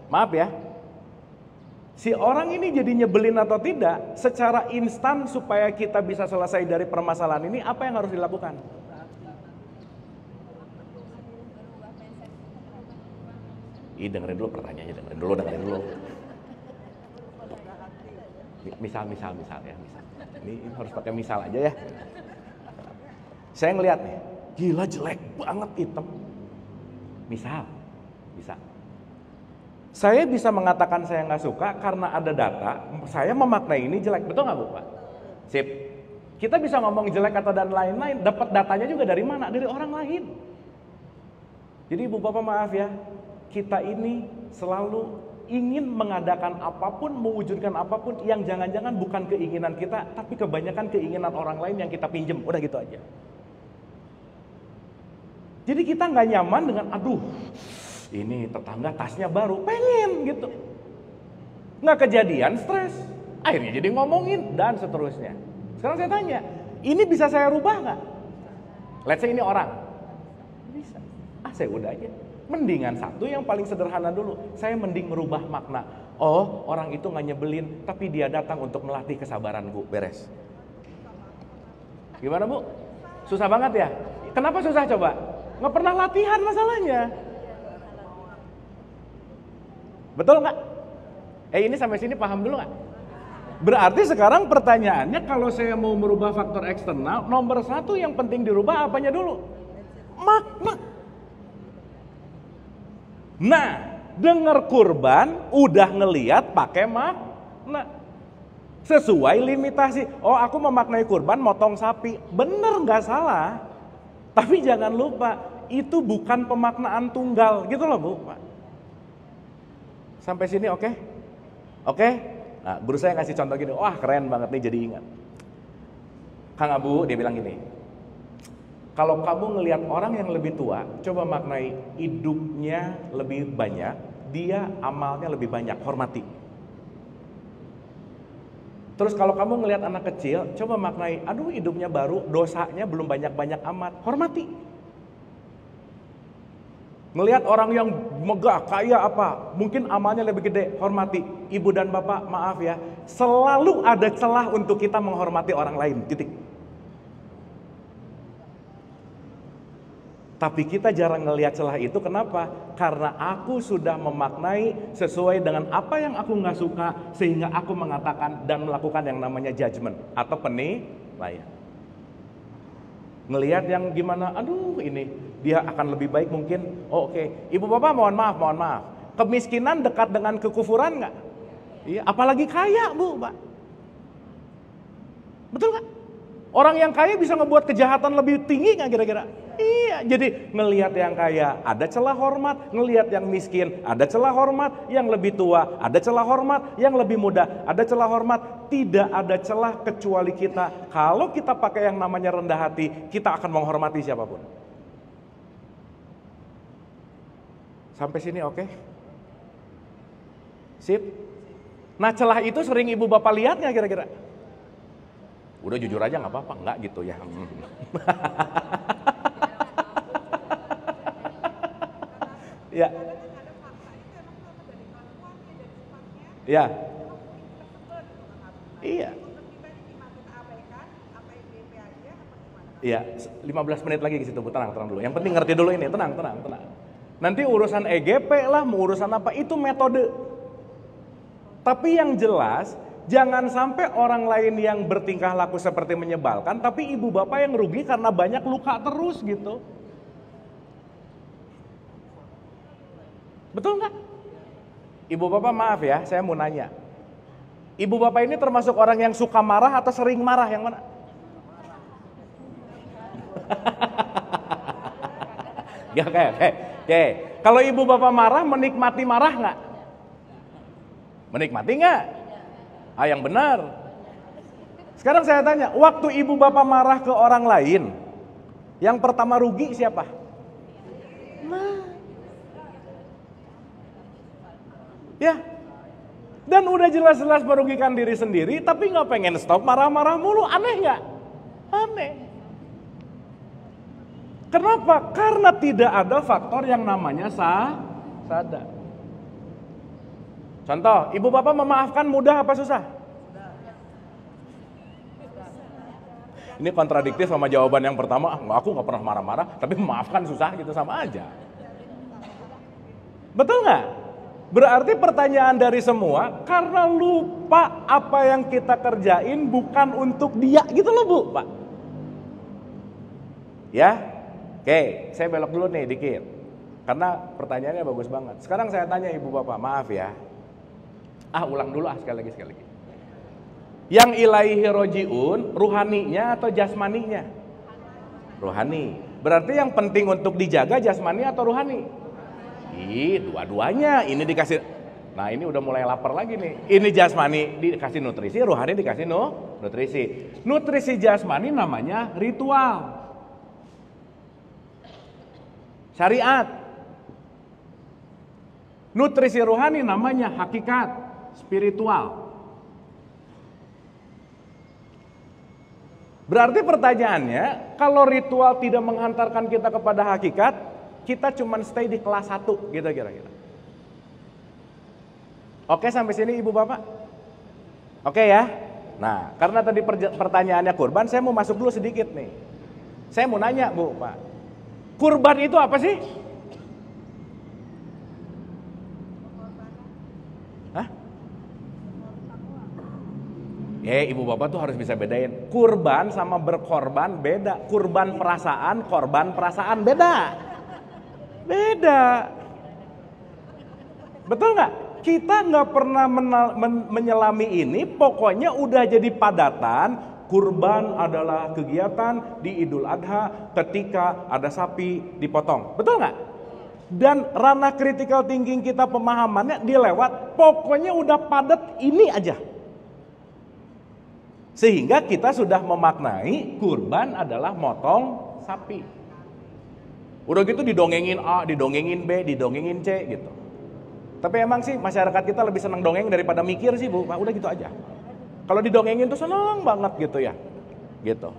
maaf ya, si orang ini jadi nyebelin atau tidak, secara instan supaya kita bisa selesai dari permasalahan ini, apa yang harus dilakukan? Dengerin dulu pertanyaannya, dengerin dulu. Misal ya, misal. Ini harus pakai misal aja ya. Saya ngeliat nih, gila jelek banget hitam. Misal. Saya bisa mengatakan saya nggak suka karena ada data, saya memaknai ini jelek, betul nggak Bu Pak? Sip. Kita bisa ngomong jelek atau dan lain-lain, dapat datanya juga dari mana? Dari orang lain. Jadi ibu bapak maaf ya, kita ini selalu ingin mengadakan apapun, mewujudkan apapun yang jangan-jangan bukan keinginan kita, tapi kebanyakan keinginan orang lain yang kita pinjem. Udah gitu aja. Jadi kita nggak nyaman dengan, aduh, ini tetangga tasnya baru, pengen gitu. Nggak kejadian, stres. Akhirnya jadi ngomongin dan seterusnya. Sekarang saya tanya, ini bisa saya rubah nggak? Let's say ini orang. Bisa. Saya udah aja. Mendingan satu yang paling sederhana dulu. Saya mending merubah makna. Oh, orang itu nggak nyebelin, tapi dia datang untuk melatih kesabaranku. Beres. Gimana Bu? Susah banget ya? Kenapa susah coba? Nggak pernah latihan masalahnya. Betul nggak? Ini sampai sini paham dulu nggak? Berarti sekarang pertanyaannya, kalau saya mau merubah faktor eksternal, nomor satu yang penting dirubah apanya dulu? Makna. Nah, dengar kurban, udah ngeliat pakai makna. Sesuai limitasi. Oh, aku memaknai kurban motong sapi. Bener, nggak salah. Tapi jangan lupa, itu bukan pemaknaan tunggal. Gitu loh Bu. Sampai sini oke? Oke? Nah, guru saya ngasih contoh gini, wah keren banget nih, jadi ingat. Kang Abu, dia bilang gini, kalau kamu ngelihat orang yang lebih tua, coba maknai hidupnya lebih banyak, dia amalnya lebih banyak, hormati. Terus kalau kamu ngelihat anak kecil, coba maknai, aduh hidupnya baru, dosanya belum banyak-banyak amat, hormati. Ngelihat orang yang megah, kaya apa, mungkin amalnya lebih gede, hormati. Ibu dan bapak, maaf ya, selalu ada celah untuk kita menghormati orang lain, titik. Tapi kita jarang ngelihat celah itu, kenapa? Karena aku sudah memaknai sesuai dengan apa yang aku nggak suka, sehingga aku mengatakan dan melakukan yang namanya judgment atau penilaian. Ngelihat yang gimana, aduh ini dia akan lebih baik mungkin. Oh, oke. Ibu bapak mohon maaf. Kemiskinan dekat dengan kekufuran nggak? Iya, apalagi kaya Bu, Pak. Betul nggak? Orang yang kaya bisa ngebuat kejahatan lebih tinggi nggak kira-kira? Iya, jadi ngelihat yang kaya ada celah hormat, ngelihat yang miskin ada celah hormat, yang lebih tua ada celah hormat, yang lebih muda ada celah hormat. Tidak ada celah kecuali kita. Kalau kita pakai yang namanya rendah hati, kita akan menghormati siapapun. Sampai sini oke? Sip? Nah celah itu sering ibu bapak lihat nggak kira-kira? Udah jujur aja nggak apa-apa, nggak gitu ya. Ya. Ya. Iya. Iya, 15 menit lagi ke situ, tenang dulu. Yang penting ngerti dulu ini, tenang. Nanti urusan EGP lah, mau urusan apa, itu metode. Tapi yang jelas, jangan sampai orang lain yang bertingkah laku seperti menyebalkan, tapi ibu bapak yang rugi karena banyak luka terus gitu. Betul nggak? Ibu bapak maaf ya, saya mau nanya. Ibu bapak ini termasuk orang yang suka marah atau sering marah, yang mana? Ya, oke. Kalau ibu bapak marah, menikmati marah nggak? Menikmati nggak? Yang benar. Sekarang saya tanya, waktu ibu bapak marah ke orang lain, yang pertama rugi siapa? Ya, dan udah jelas-jelas merugikan diri sendiri, tapi nggak pengen stop marah-marah mulu, aneh nggak? Aneh. Kenapa? Karena tidak ada faktor yang namanya sadar. Contoh, ibu bapak memaafkan mudah apa susah? Ini kontradiktif sama jawaban yang pertama, aku nggak pernah marah-marah, tapi memaafkan susah gitu, sama aja. Betul nggak? Berarti pertanyaan dari semua, karena lupa apa yang kita kerjain bukan untuk dia, gitu loh Bu, Pak. Ya, oke, saya belok dulu nih dikit, karena pertanyaannya bagus banget. Sekarang saya tanya ibu bapak, maaf ya, ulang dulu sekali lagi. Yang ilaihi rojiun, ruhaninya atau jasmaninya? Rohani. Berarti yang penting untuk dijaga jasmani atau ruhani? Dua-duanya. Ini dikasih. Nah ini udah mulai lapar lagi nih. Ini jasmani dikasih nutrisi, ruhani dikasih nutrisi. Nutrisi jasmani namanya ritual, syariat. Nutrisi ruhani namanya hakikat, spiritual. Berarti pertanyaannya, kalau ritual tidak menghantarkan kita kepada hakikat, kita cuma stay di kelas 1 gitu kira-kira. Oke sampai sini ibu bapak? Oke ya? Nah karena tadi pertanyaannya kurban, saya mau masuk dulu sedikit nih. Saya mau nanya bu, pak. Kurban itu apa sih? Hah? Ibu bapak tuh harus bisa bedain. Kurban sama berkorban beda. Kurban perasaan, korban perasaan beda. Beda. Betul nggak? Kita nggak pernah menyelami ini. Pokoknya udah jadi padatan. Kurban adalah kegiatan di Idul Adha ketika ada sapi dipotong. Betul nggak? Dan ranah critical thinking kita pemahamannya dilewat. Pokoknya udah padat ini aja. Sehingga kita sudah memaknai kurban adalah motong sapi. Udah gitu didongengin A, didongengin B, didongengin C gitu. Tapi emang sih masyarakat kita lebih senang dongeng daripada mikir sih bu. Udah gitu aja. Kalau didongengin tuh senang banget gitu ya. Gitu.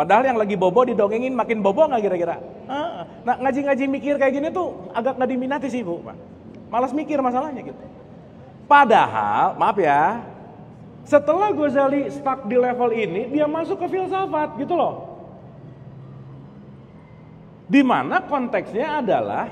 Padahal yang lagi bobo didongengin makin bobo nggak kira-kira? Nah ngaji-ngaji mikir kayak gini tuh agak nggak diminati sih bu. Malas mikir masalahnya gitu. Padahal maaf ya. Setelah Ghazali stuck di level ini, dia masuk ke filsafat gitu loh. Dimana konteksnya adalah,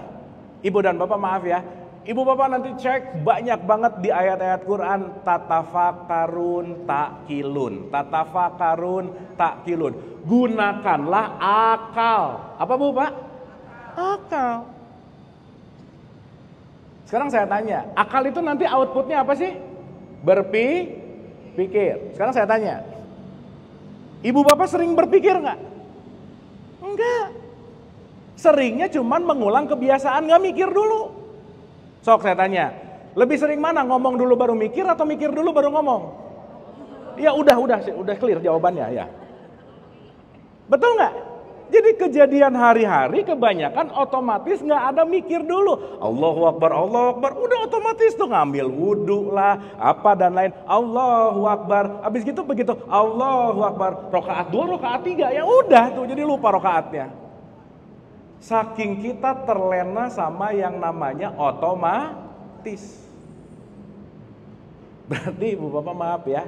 ibu dan bapak maaf ya, ibu bapak nanti cek banyak banget di ayat-ayat Quran, tatafakarun takilun, tatafakarun takilun. Gunakanlah akal. Apa bu pak? Akal. Sekarang saya tanya, akal itu nanti outputnya apa sih? Berpikir. Sekarang saya tanya, ibu bapak sering berpikir nggak? Enggak. Seringnya cuman mengulang kebiasaan, nggak mikir dulu. Sok saya tanya, lebih sering mana ngomong dulu baru mikir atau mikir dulu baru ngomong? Ya udah clear jawabannya ya. Betul nggak? Jadi kejadian hari-hari kebanyakan otomatis nggak ada mikir dulu. Allahu Akbar, udah otomatis tuh ngambil wudhu lah, apa dan lain. Allahu Akbar, habis gitu begitu. Allahu Akbar, rokaat 2, rokaat 3, ya udah tuh jadi lupa rokaatnya. Saking kita terlena sama yang namanya otomatis. Berarti ibu bapak maaf ya.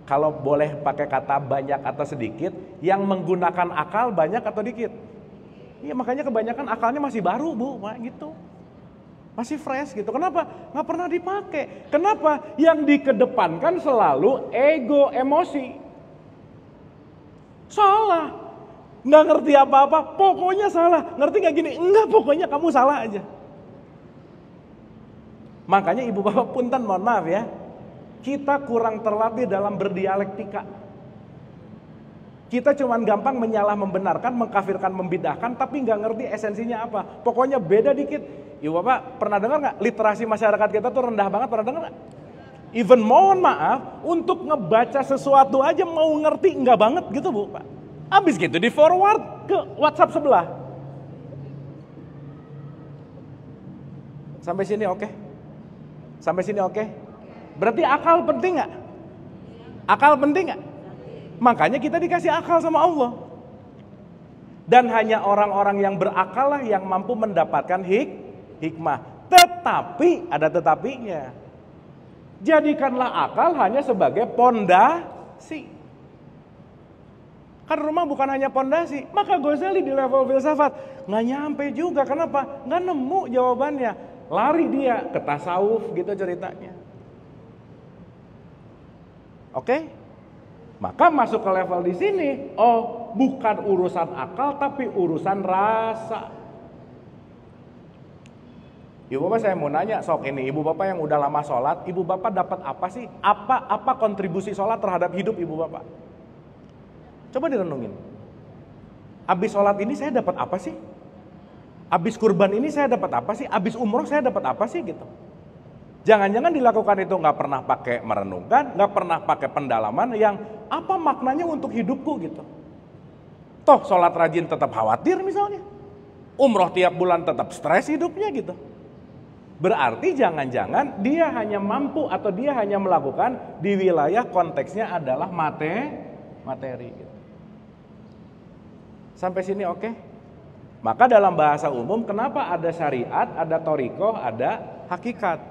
Kalau boleh pakai kata banyak atau sedikit, yang menggunakan akal banyak atau dikit? Iya makanya kebanyakan akalnya masih baru bu, gitu. Masih fresh gitu. Kenapa? Nggak pernah dipakai. Kenapa? Yang dikedepankan selalu ego, emosi. Salah. Nggak ngerti apa-apa, pokoknya salah. Ngerti nggak gini? Enggak, pokoknya kamu salah aja. Makanya ibu bapak punten, mohon maaf ya. Kita kurang terlatih dalam berdialektika. Kita cuman gampang menyalah membenarkan, mengkafirkan, membidahkan, tapi nggak ngerti esensinya apa. Pokoknya beda dikit. Ibu bapak pernah dengar nggak literasi masyarakat kita tuh rendah banget? Pernah dengar nggak? Even mohon maaf untuk ngebaca sesuatu aja mau ngerti nggak banget gitu bu pak. Abis gitu di forward ke WhatsApp sebelah. Sampai sini oke? Sampai sini oke? Berarti akal penting nggak? Akal penting nggak? Makanya kita dikasih akal sama Allah. Dan hanya orang-orang yang berakal lah yang mampu mendapatkan hikmah. Tetapi, ada tetapinya. Jadikanlah akal hanya sebagai pondasi. Kan rumah bukan hanya pondasi. Maka Ghazali di level filsafat nggak nyampe juga. Kenapa? Nggak nemu jawabannya. Lari dia ke tasawuf gitu ceritanya. Oke? Maka masuk ke level di sini. Oh, bukan urusan akal tapi urusan rasa. Ibu bapak saya mau nanya sok ini, ibu bapak yang udah lama sholat, ibu bapak dapat apa sih? Apa kontribusi sholat terhadap hidup ibu bapak? Coba direnungin. Abis sholat ini saya dapat apa sih? Abis kurban ini saya dapat apa sih? Abis umroh saya dapat apa sih gitu? Jangan-jangan dilakukan itu nggak pernah pakai merenungkan, nggak pernah pakai pendalaman yang apa maknanya untuk hidupku gitu. Toh sholat rajin tetap khawatir misalnya, umroh tiap bulan tetap stres hidupnya gitu. Berarti jangan-jangan dia hanya mampu atau dia hanya melakukan di wilayah konteksnya adalah materi. Gitu. Sampai sini oke? Maka dalam bahasa umum kenapa ada syariat, ada thoriqoh, ada hakikat.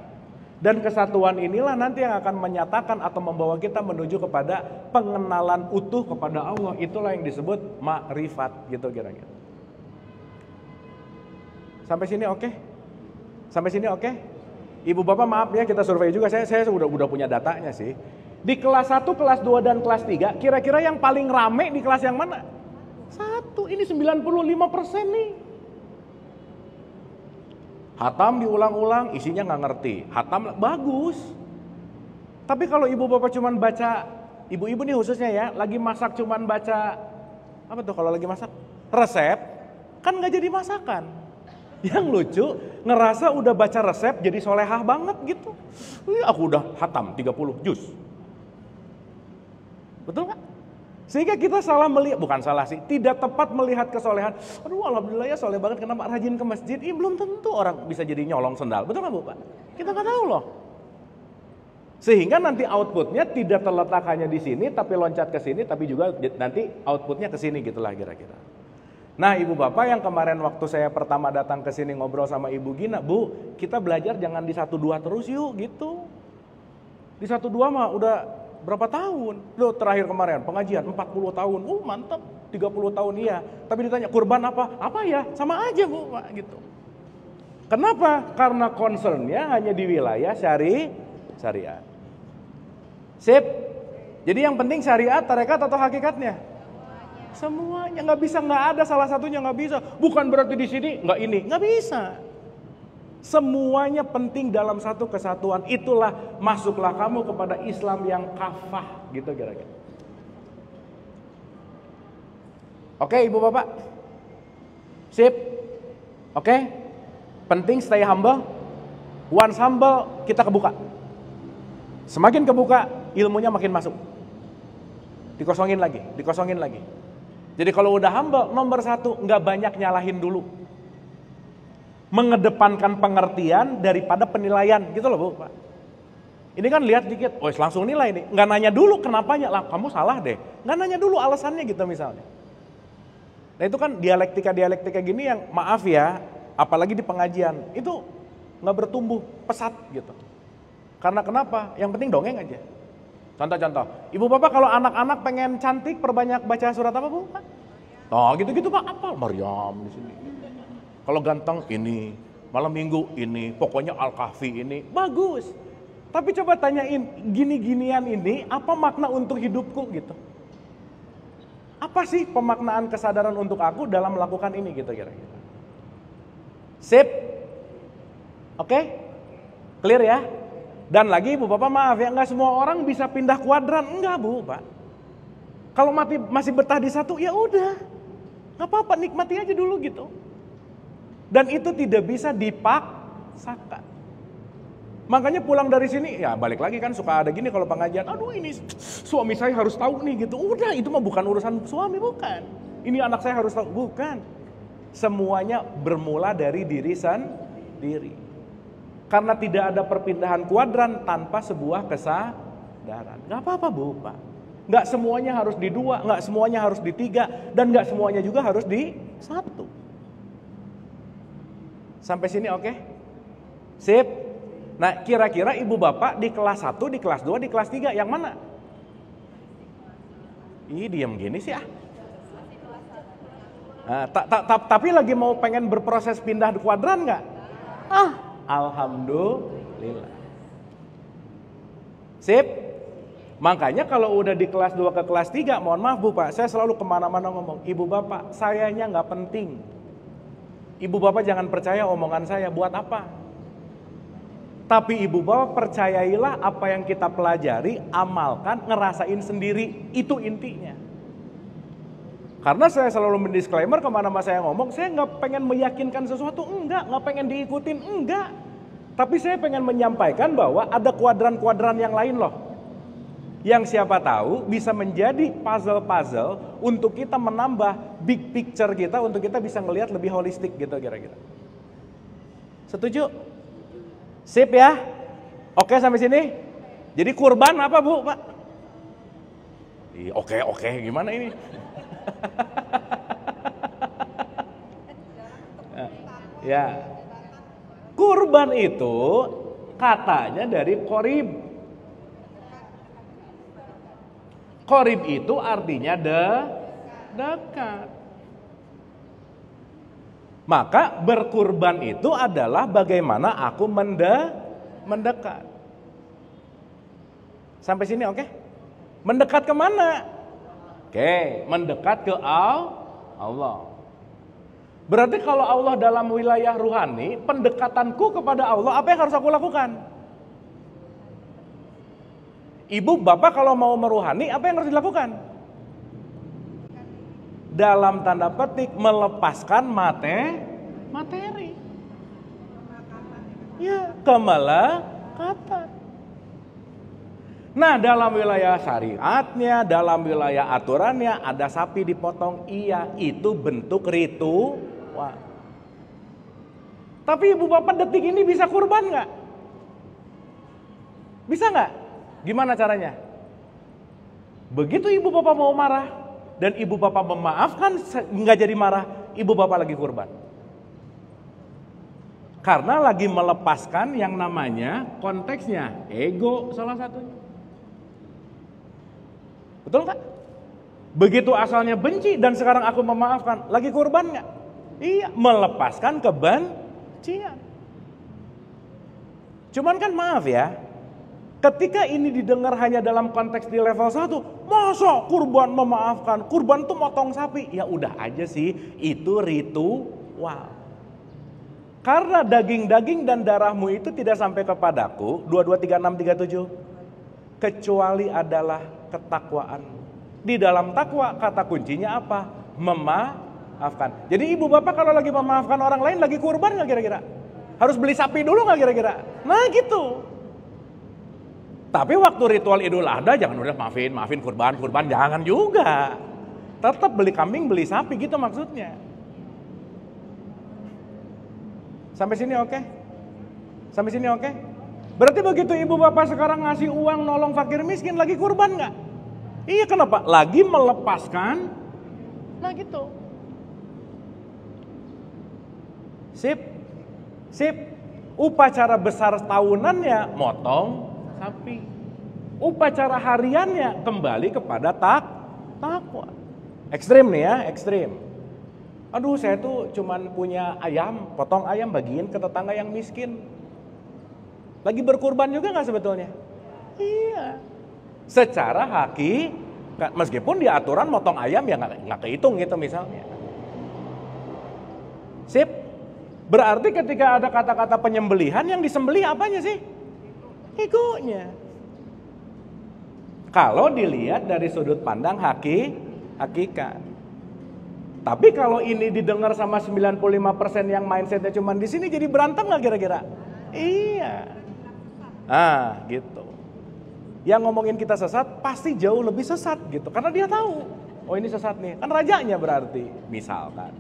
Dan kesatuan inilah nanti yang akan menyatakan atau membawa kita menuju kepada pengenalan utuh kepada Allah. Itulah yang disebut ma'rifat gitu kira-kira. Sampai sini oke? Sampai sini oke? Ibu bapak maaf ya, kita survei juga, saya udah punya datanya sih. Di kelas 1, kelas 2 dan kelas 3 kira-kira yang paling rame di kelas yang mana? 1, ini 95% nih. Hatam diulang-ulang, isinya nggak ngerti. Hatam bagus. Tapi kalau ibu bapak cuman baca, ibu-ibu nih khususnya ya, lagi masak cuman baca, apa tuh kalau lagi masak? Resep, kan nggak jadi masakan. Yang lucu, ngerasa udah baca resep jadi solehah banget gitu. Aku udah hatam 30 juz. Betul nggak? Sehingga kita salah melihat, bukan salah sih, tidak tepat melihat kesolehan. Aduh alhamdulillah ya soleh banget, kenapa rajin ke masjid? Belum tentu orang bisa jadi nyolong sendal, betul nggak Bu Pak? Kita nggak tahu loh. Sehingga nanti outputnya tidak terletak hanya di sini, tapi loncat ke sini, tapi juga nanti outputnya ke sini gitulah kira-kira. Nah ibu bapak yang kemarin waktu saya pertama datang ke sini ngobrol sama ibu Gina, Bu kita belajar jangan di 1-2 terus yuk gitu. Di 1-2 mah udah berapa tahun? Loh terakhir kemarin pengajian 40 tahun, mantap 30 tahun iya. Tapi ditanya kurban apa? Apa ya? Sama aja Bu Pak gitu. Kenapa? Karena concernnya hanya di wilayah syariat. Sip. Jadi yang penting syariat, tarekat atau hakikatnya? Semuanya, nggak ada salah satunya nggak bisa. Bukan berarti di sini nggak ini, nggak bisa. Semuanya penting dalam satu kesatuan. Itulah masuklah kamu kepada Islam yang kafah, gitu kira-kira. Oke, ibu bapak, sip. Oke, penting stay humble. Once humble, kita kebuka. Semakin kebuka, ilmunya makin masuk. Dikosongin lagi. Jadi kalau udah humble, nomor 1, nggak banyak nyalahin dulu. Mengedepankan pengertian daripada penilaian, gitu loh Bu, Pak. Ini kan lihat dikit, langsung nilai nih. Nggak nanya dulu kenapanya, lah kamu salah deh. Nggak nanya dulu alasannya gitu misalnya. Nah itu kan dialektika gini yang maaf ya, apalagi di pengajian, itu nggak bertumbuh pesat gitu. Karena kenapa? Yang penting dongeng aja. Contoh, ibu bapak kalau anak-anak pengen cantik perbanyak baca surat apa Bu? Oh gitu-gitu Pak, apa? Maryam di sini. Kalau ganteng ini, malam minggu ini, pokoknya Al-Kahfi ini, bagus. Tapi coba tanyain, gini-ginian ini apa makna untuk hidupku gitu? Apa sih pemaknaan kesadaran untuk aku dalam melakukan ini gitu kira-kira? Sip? Oke? Clear ya? Dan lagi ibu bapak maaf ya, nggak semua orang bisa pindah kuadran, enggak Bu Pak. Kalau masih betah di satu, ya udah, nggak apa-apa, nikmati aja dulu gitu. Dan itu tidak bisa dipaksakan. Makanya pulang dari sini, ya balik lagi kan suka ada gini kalau pengajian, aduh ini suami saya harus tahu nih gitu. Udah itu mah bukan urusan suami, bukan. Ini anak saya harus tahu, bukan. Semuanya bermula dari diri sendiri. Karena tidak ada perpindahan kuadran tanpa sebuah kesadaran. Gak apa-apa Bu Pak. Gak semuanya harus di 2, gak semuanya harus di 3, dan gak semuanya juga harus di 1. Sampai sini oke? Sip. Nah kira-kira ibu bapak di kelas 1, di kelas 2, di kelas 3 yang mana? Ih diam gini sih ah. Nah, tapi lagi mau pengen berproses pindah kuadran gak? Alhamdulillah. Sip. Makanya kalau udah di kelas 2 ke kelas 3, mohon maaf Bu Pak, saya selalu kemana-mana ngomong, ibu bapak sayanya gak penting. Ibu bapak jangan percaya omongan saya, buat apa? Tapi ibu bapak percayailah apa yang kita pelajari, amalkan, ngerasain sendiri, itu intinya. Karena saya selalu mendisklaimer kemana-mana saya ngomong, saya nggak pengen meyakinkan sesuatu, nggak pengen diikutin, enggak. Tapi saya pengen menyampaikan bahwa ada kuadran-kuadran yang lain loh. Yang siapa tahu bisa menjadi puzzle-puzzle untuk kita menambah big picture kita, untuk kita bisa ngelihat lebih holistik gitu kira-kira. Setuju? Sip ya? Oke sampai sini? Jadi kurban apa Bu, Pak? Oke, gimana ini? Ya, kurban itu katanya dari qorib. Qorib itu artinya dekat. Maka berkurban itu adalah bagaimana aku mendekat. Sampai sini oke? Mendekat kemana? Oke, mendekat ke Allah. Berarti kalau Allah dalam wilayah ruhani, pendekatanku kepada Allah, apa yang harus aku lakukan? Ibu, bapak kalau mau meruhani, apa yang harus dilakukan? Dalam tanda petik, melepaskan materi. Ya, kemelekatan. Nah, dalam wilayah syariatnya, dalam wilayah aturannya, ada sapi dipotong, iya, itu bentuk ritual. Tapi ibu bapak detik ini bisa kurban nggak? Bisa nggak? Gimana caranya? Begitu ibu bapak mau marah dan ibu bapak memaafkan, nggak jadi marah, ibu bapak lagi kurban. Karena lagi melepaskan yang namanya konteksnya ego salah satunya. Betul nggak? Begitu asalnya benci dan sekarang aku memaafkan, lagi kurban nggak? Iya, melepaskan kebencian. Cuman kan maaf ya, ketika ini didengar hanya dalam konteks di level 1, masa kurban memaafkan, kurban tuh motong sapi, ya udah aja sih, itu ritual. Karena daging-daging dan darahmu itu tidak sampai kepadaku, 223637, kecuali adalah ketakwaan. Di dalam takwa kata kuncinya apa? Memaafkan. Jadi ibu bapak kalau lagi memaafkan orang lain lagi kurban nggak kira-kira? Harus beli sapi dulu nggak kira-kira? Nah gitu. Tapi waktu ritual Idul Adha jangan udah maafin kurban jangan juga. Tetap beli kambing beli sapi gitu maksudnya. Sampai sini oke? Sampai sini oke? Berarti begitu ibu bapak sekarang ngasih uang nolong fakir miskin lagi kurban nggak? Iya kenapa? Lagi melepaskan. Nah gitu. Sip. Upacara besar tahunannya motong sapi. Upacara hariannya kembali kepada takwa. Ekstrim nih ya, ekstrim. Aduh saya tuh cuman punya ayam, potong ayam bagiin ke tetangga yang miskin. Lagi berkurban juga nggak sebetulnya? Iya. Secara meskipun di aturan motong ayam ya nggak kehitung gitu misalnya. Sip. Berarti ketika ada kata-kata penyembelihan yang disembelih apanya sih? Egonya. Kalau dilihat dari sudut pandang hakikat. Tapi kalau ini didengar sama 95% yang mindsetnya cuma di sini jadi berantem nggak kira-kira? Iya. Gitu. Yang ngomongin kita sesat pasti jauh lebih sesat gitu. Karena dia tahu, oh ini sesat nih. Kan rajanya berarti, misalkan.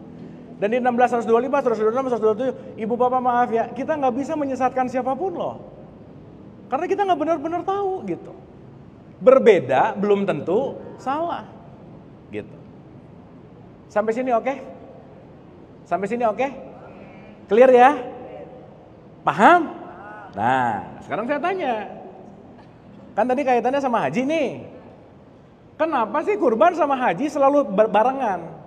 Dan di 16, 125, 126, 127, ibu bapak maaf ya, kita nggak bisa menyesatkan siapapun loh. Karena kita nggak benar-benar tahu gitu. Berbeda belum tentu salah. Gitu. Sampai sini oke? Sampai sini oke? Clear ya? Paham? Nah, sekarang saya tanya. Kan tadi kaitannya sama haji nih. Kenapa sih kurban sama haji selalu barengan?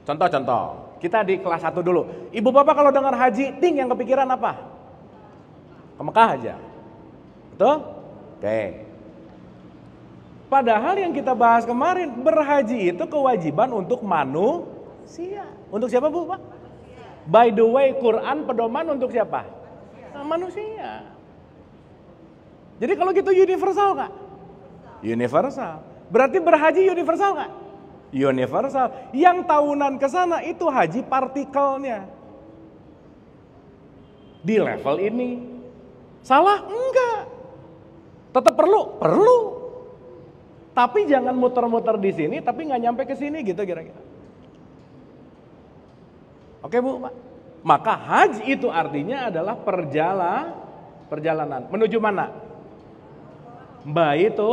Contoh, kita di kelas 1 dulu. Ibu bapak kalau dengar haji, yang kepikiran apa? Ke Mekah aja. Betul? Oke. Padahal yang kita bahas kemarin, berhaji itu kewajiban untuk manusia. Untuk siapa Bu, Pak? By the way, Quran pedoman untuk siapa? manusia. Jadi kalau gitu universal nggak? Universal. Berarti berhaji universal nggak? Universal. Yang tahunan ke sana itu haji partikelnya. Di level ini. Salah? Enggak. Tetap perlu? Perlu. Tapi jangan muter-muter di sini, tapi nggak nyampe ke sini gitu kira-kira. Oke Bu, Pak. Maka haji itu artinya adalah perjalanan. Menuju mana? Mbak itu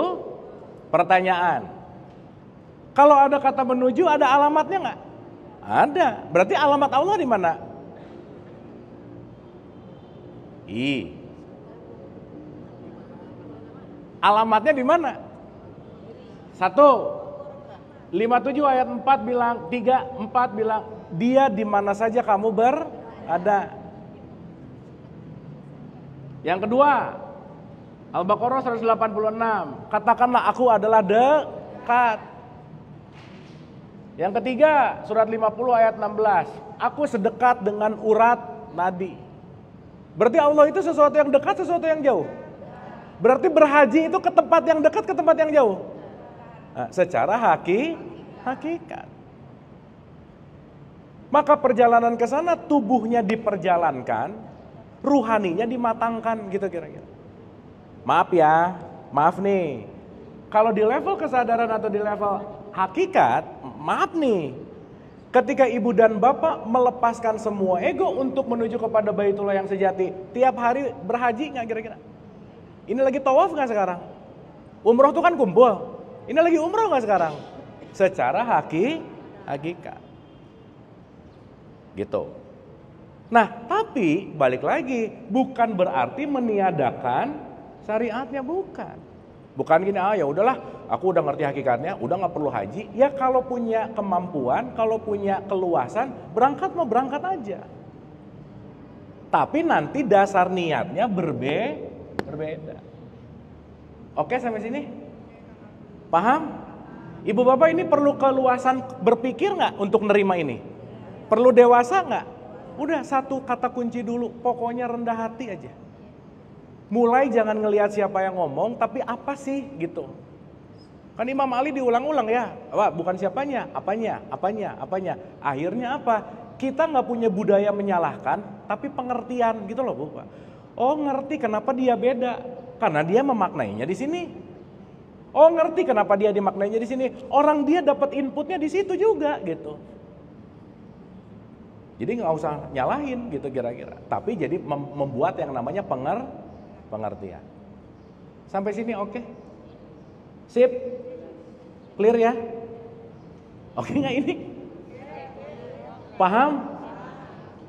pertanyaan. Kalau ada kata menuju, ada alamatnya nggak? Ada. Berarti alamat Allah di mana? Alamatnya di mana? 1. 57 ayat 4 bilang, 3, 4 bilang, dia di mana saja kamu berada. Yang kedua, Al-Baqarah 186, katakanlah aku adalah dekat. Yang ketiga, surat 50 ayat 16, aku sedekat dengan urat nadi. Berarti Allah itu sesuatu yang dekat, sesuatu yang jauh. Berarti berhaji itu ke tempat yang dekat, ke tempat yang jauh. Nah, secara hakikat. Maka perjalanan ke sana tubuhnya diperjalankan, ruhaninya dimatangkan gitu kira-kira. Maaf nih. Kalau di level kesadaran atau di level hakikat, maaf nih. Ketika ibu dan bapak melepaskan semua ego untuk menuju kepada Baitullah yang sejati, tiap hari berhaji nggak kira-kira? Ini lagi tawaf nggak sekarang? Umroh tuh kan kumpul. Ini lagi umroh nggak sekarang? Secara hakikat. Gitu. Nah, tapi balik lagi, bukan berarti meniadakan syariatnya, bukan. Bukan gini, ya udahlah, aku udah ngerti hakikatnya, udah nggak perlu haji. Ya kalau punya kemampuan, kalau punya keluasan, berangkat mau berangkat aja. Tapi nanti dasar niatnya berbeda. Oke sampai sini? Paham? Ibu bapak ini perlu keluasan berpikir nggak untuk nerima ini? Perlu dewasa nggak? Udah satu kata kunci dulu, pokoknya rendah hati aja. Mulai jangan ngelihat siapa yang ngomong, tapi apa sih gitu. Kan Imam Ali diulang-ulang ya, bukan siapanya, apanya. Akhirnya apa? Kita nggak punya budaya menyalahkan, tapi pengertian gitu loh Bu. Oh ngerti kenapa dia beda, karena dia memaknainya di sini. Oh ngerti kenapa dia dimaknainya di sini. Orang dia dapat inputnya di situ juga gitu. Jadi nggak usah nyalahin gitu kira-kira. Tapi jadi membuat yang namanya pengertian. Sampai sini oke? Sip? Clear ya? Oke nggak ini? Paham?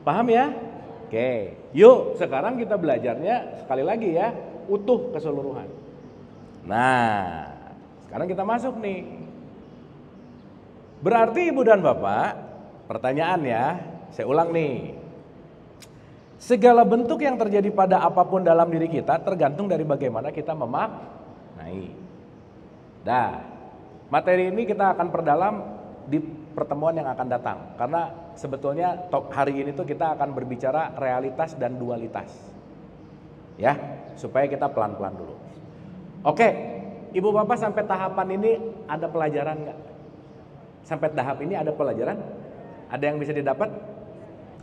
Paham ya? Oke. Yuk sekarang kita belajarnya sekali lagi ya. Utuh keseluruhan. Nah, sekarang kita masuk nih. Berarti ibu dan bapak, pertanyaan ya, saya ulang nih. Segala bentuk yang terjadi pada apapun dalam diri kita tergantung dari bagaimana kita memaknai. Dah, materi ini kita akan perdalam di pertemuan yang akan datang. Karena sebetulnya hari ini tuh kita akan berbicara realitas dan dualitas. Ya, supaya kita pelan-pelan dulu. Oke, ibu bapak sampai tahapan ini ada pelajaran nggak? Sampai tahap ini ada pelajaran? Ada yang bisa didapat?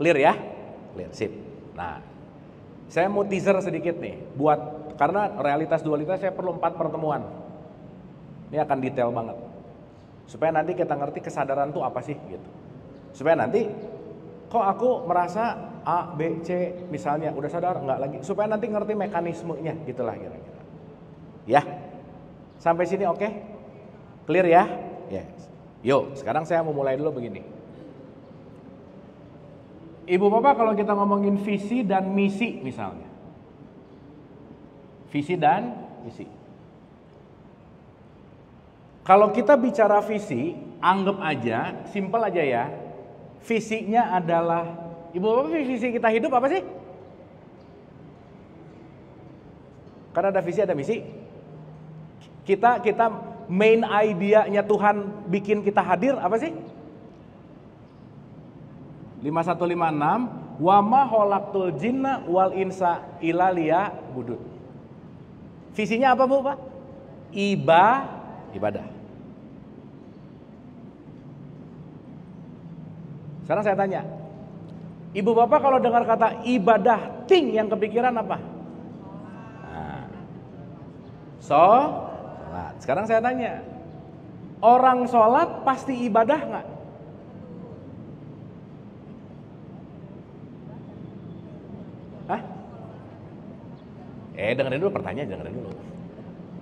Clear ya? Clear, sip. Nah, saya mau teaser sedikit nih, karena realitas dualitas saya perlu 4 pertemuan. Ini akan detail banget. Supaya nanti kita ngerti kesadaran tuh apa sih gitu. Supaya nanti, kok aku merasa A, B, C misalnya udah sadar nggak lagi. Supaya nanti ngerti mekanismenya gitulah kira-kira. Ya, sampai sini oke? Clear ya? Yes. Yuk, sekarang saya mau mulai dulu begini. Ibu bapak kalau kita ngomongin visi dan misi misalnya. Visi dan misi. Kalau kita bicara visi, anggap aja, simpel aja ya. Visinya adalah, ibu bapak visi kita hidup apa sih? Karena ada visi ada misi. Kita main idea-nya Tuhan bikin kita hadir apa sih? 5156 Wa ma khalaqtul jinna wal insa illa liya'budun. Visinya apa Bu, Pak? Ibadah. Sekarang saya tanya, Ibu Bapak kalau dengar kata ibadah, ting yang kepikiran apa? Nah, sholat. Sekarang saya tanya, orang sholat pasti ibadah nggak? Hah? Dengerin dulu pertanyaan, dengerin dulu.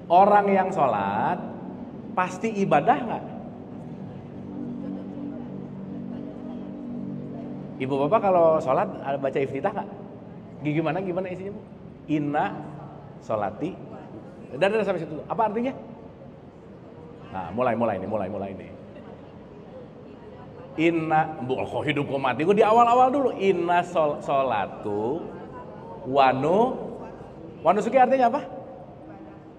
Orang yang sholat pasti ibadah nggak? Ibu Bapak kalau sholat ada baca iftitah nggak? Gimana isinya Bu? Inna sholati. Dan sampai situ. Apa artinya? Nah, mulai nih. Inna, kok hidupku mati? Gue di awal-awal dulu. Inna sholatku wanu suki artinya apa?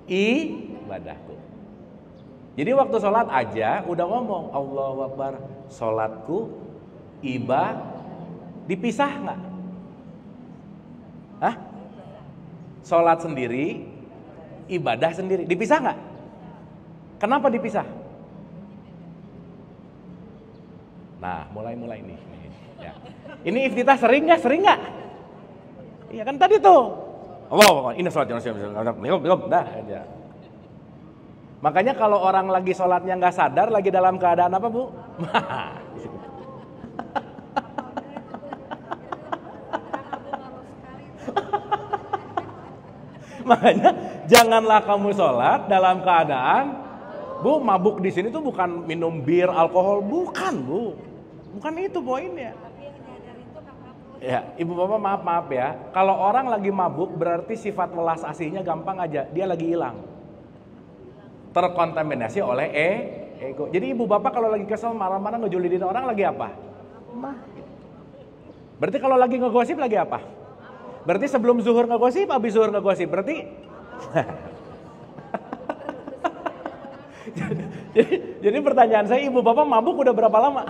Ibadahku. Jadi waktu sholat aja udah ngomong Allahu Akbar, sholatku dipisah nggak? Hah? Sholat sendiri, ibadah sendiri, dipisah nggak? Kenapa dipisah? Nah, mulai nih. Ya. Ini iftitah sering nggak? Iya kan tadi tuh. Allah, ini sholat dah aja. Makanya kalau orang lagi sholatnya nggak sadar, lagi dalam keadaan apa Bu? Makanya janganlah kamu sholat dalam keadaan Bu, mabuk di sini tuh bukan minum bir, alkohol, bukan Bu, bukan itu poinnya. Ya, Ibu Bapak maaf ya. Kalau orang lagi mabuk berarti sifat welas asihnya gampang aja, dia lagi hilang, terkontaminasi oleh ego. Jadi Ibu Bapak kalau lagi kesel marah-marah ngejulidin orang lagi apa? Berarti kalau lagi ngegosip lagi apa? Berarti sebelum zuhur ngegosip, habis zuhur ngegosip. Berarti jadi pertanyaan saya, Ibu Bapak mabuk udah berapa lama?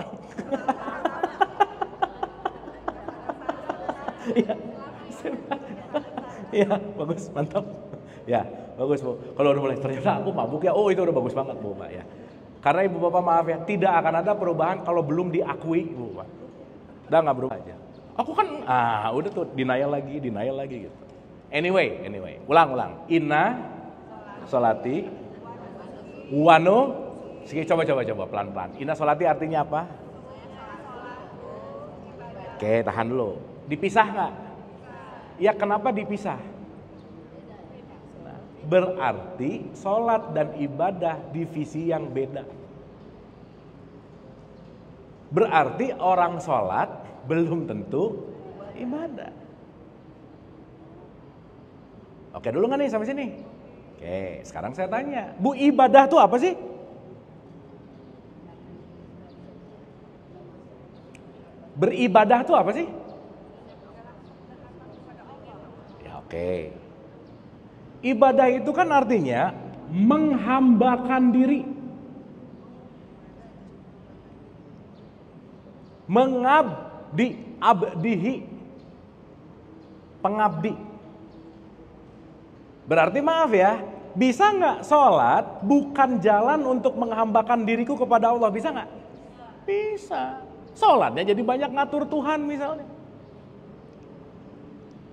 Iya, bagus, mantap. Ya, bagus Bu. Kalau udah mulai ternyata aku mabuk ya, itu udah bagus banget Bu, Pak ya. Karena Ibu Bapak maaf ya, tidak akan ada perubahan kalau belum diakui Bu, Pak. Udah nggak berubah aja. Aku kan, udah tuh denial lagi gitu. Anyway, ulang. Inna sholati wanu. Coba pelan-pelan. Inna sholati artinya apa? Oke, tahan dulu. Dipisah nggak? Ya kenapa dipisah? Nah, berarti sholat dan ibadah divisi yang beda. Berarti orang sholat belum tentu ibadah. Oke dulu nggak nih sampai sini? Oke, sekarang saya tanya, Bu, ibadah tuh apa sih? Beribadah tuh apa sih? Ya oke. Ibadah itu kan artinya menghambakan diri. Abdihi, pengabdi. Berarti maaf ya, bisa nggak sholat bukan jalan untuk menghambakan diriku kepada Allah? Bisa nggak? Bisa. Sholatnya jadi banyak ngatur Tuhan misalnya.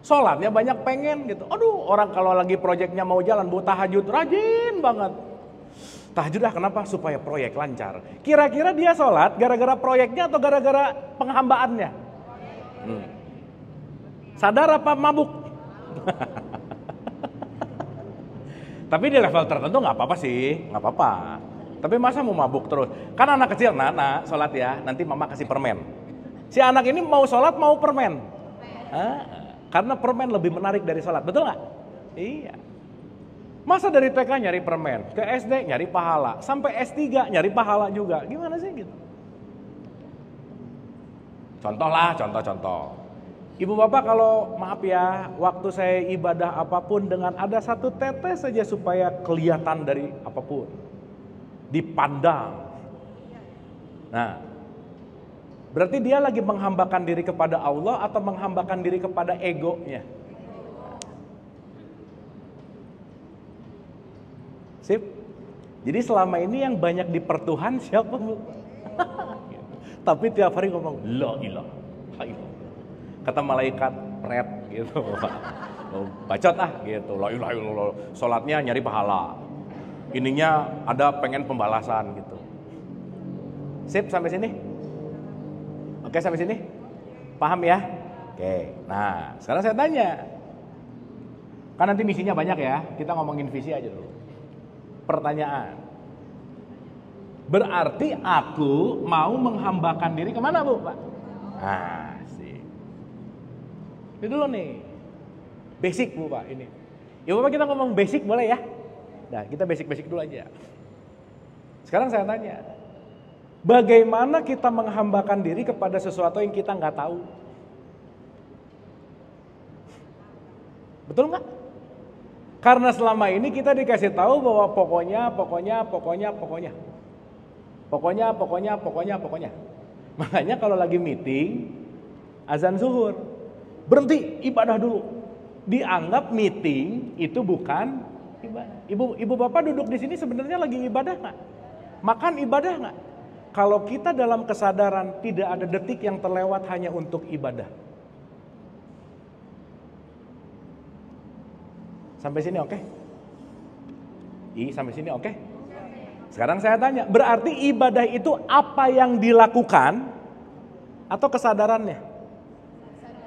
Sholatnya banyak pengen gitu. Aduh, orang kalau lagi proyeknya mau jalan, Bu, tahajud rajin banget. Tahajud kenapa? Supaya proyek lancar. Kira-kira dia sholat gara-gara proyeknya atau gara-gara penghambaannya? Sadar apa mabuk? Tapi di level tertentu nggak apa-apa sih, nggak apa-apa. Tapi masa mau mabuk terus? Kan anak kecil, nak sholat ya, nanti mama kasih permen. Si anak ini mau sholat mau permen. Karena permen lebih menarik dari sholat, betul nggak? Iya. Masa dari TK nyari permen, ke SD nyari pahala, sampai S3 nyari pahala juga. Gimana sih gitu? Contoh. Ibu Bapak kalau maaf ya, waktu saya ibadah apapun dengan ada satu tetes saja supaya kelihatan dari apapun. Dipandang. Nah, Berarti dia lagi menghambakan diri kepada Allah atau menghambakan diri kepada egonya? Sip. Jadi selama ini yang banyak dipertuhan siapa, Bu? Tapi tiap hari ngomong la ilaha illallah. Kata malaikat pret gitu. Bacot gitu. La ilaha illallah. Salatnya nyari pahala. Ininya ada pengen pembalasan gitu. Sip sampai sini? Oke, sampai sini? Paham ya? Oke. Nah, sekarang saya tanya. Kan nanti misinya banyak ya. Kita ngomongin visi aja dulu. Pertanyaan. Berarti aku mau menghambakan diri kemana, Bu, Pak? Nah, sih. Ini dulu nih. Basic, Bu, Pak, ini. Ya, Bapak, kita ngomong basic boleh ya? Nah, kita basic-basic dulu aja. Sekarang saya tanya. Bagaimana kita menghambakan diri kepada sesuatu yang kita nggak tahu? Betul nggak? Karena selama ini kita dikasih tahu bahwa pokoknya. Makanya kalau lagi meeting, azan zuhur, berhenti ibadah dulu. Dianggap meeting itu bukan ibadah. Ibu bapak duduk di sini sebenarnya lagi ibadah nggak? Makan ibadah nggak? Kalau kita dalam kesadaran tidak ada detik yang terlewat hanya untuk ibadah. Sampai sini oke? Sampai sini oke? Sekarang saya tanya, berarti ibadah itu apa yang dilakukan atau kesadarannya?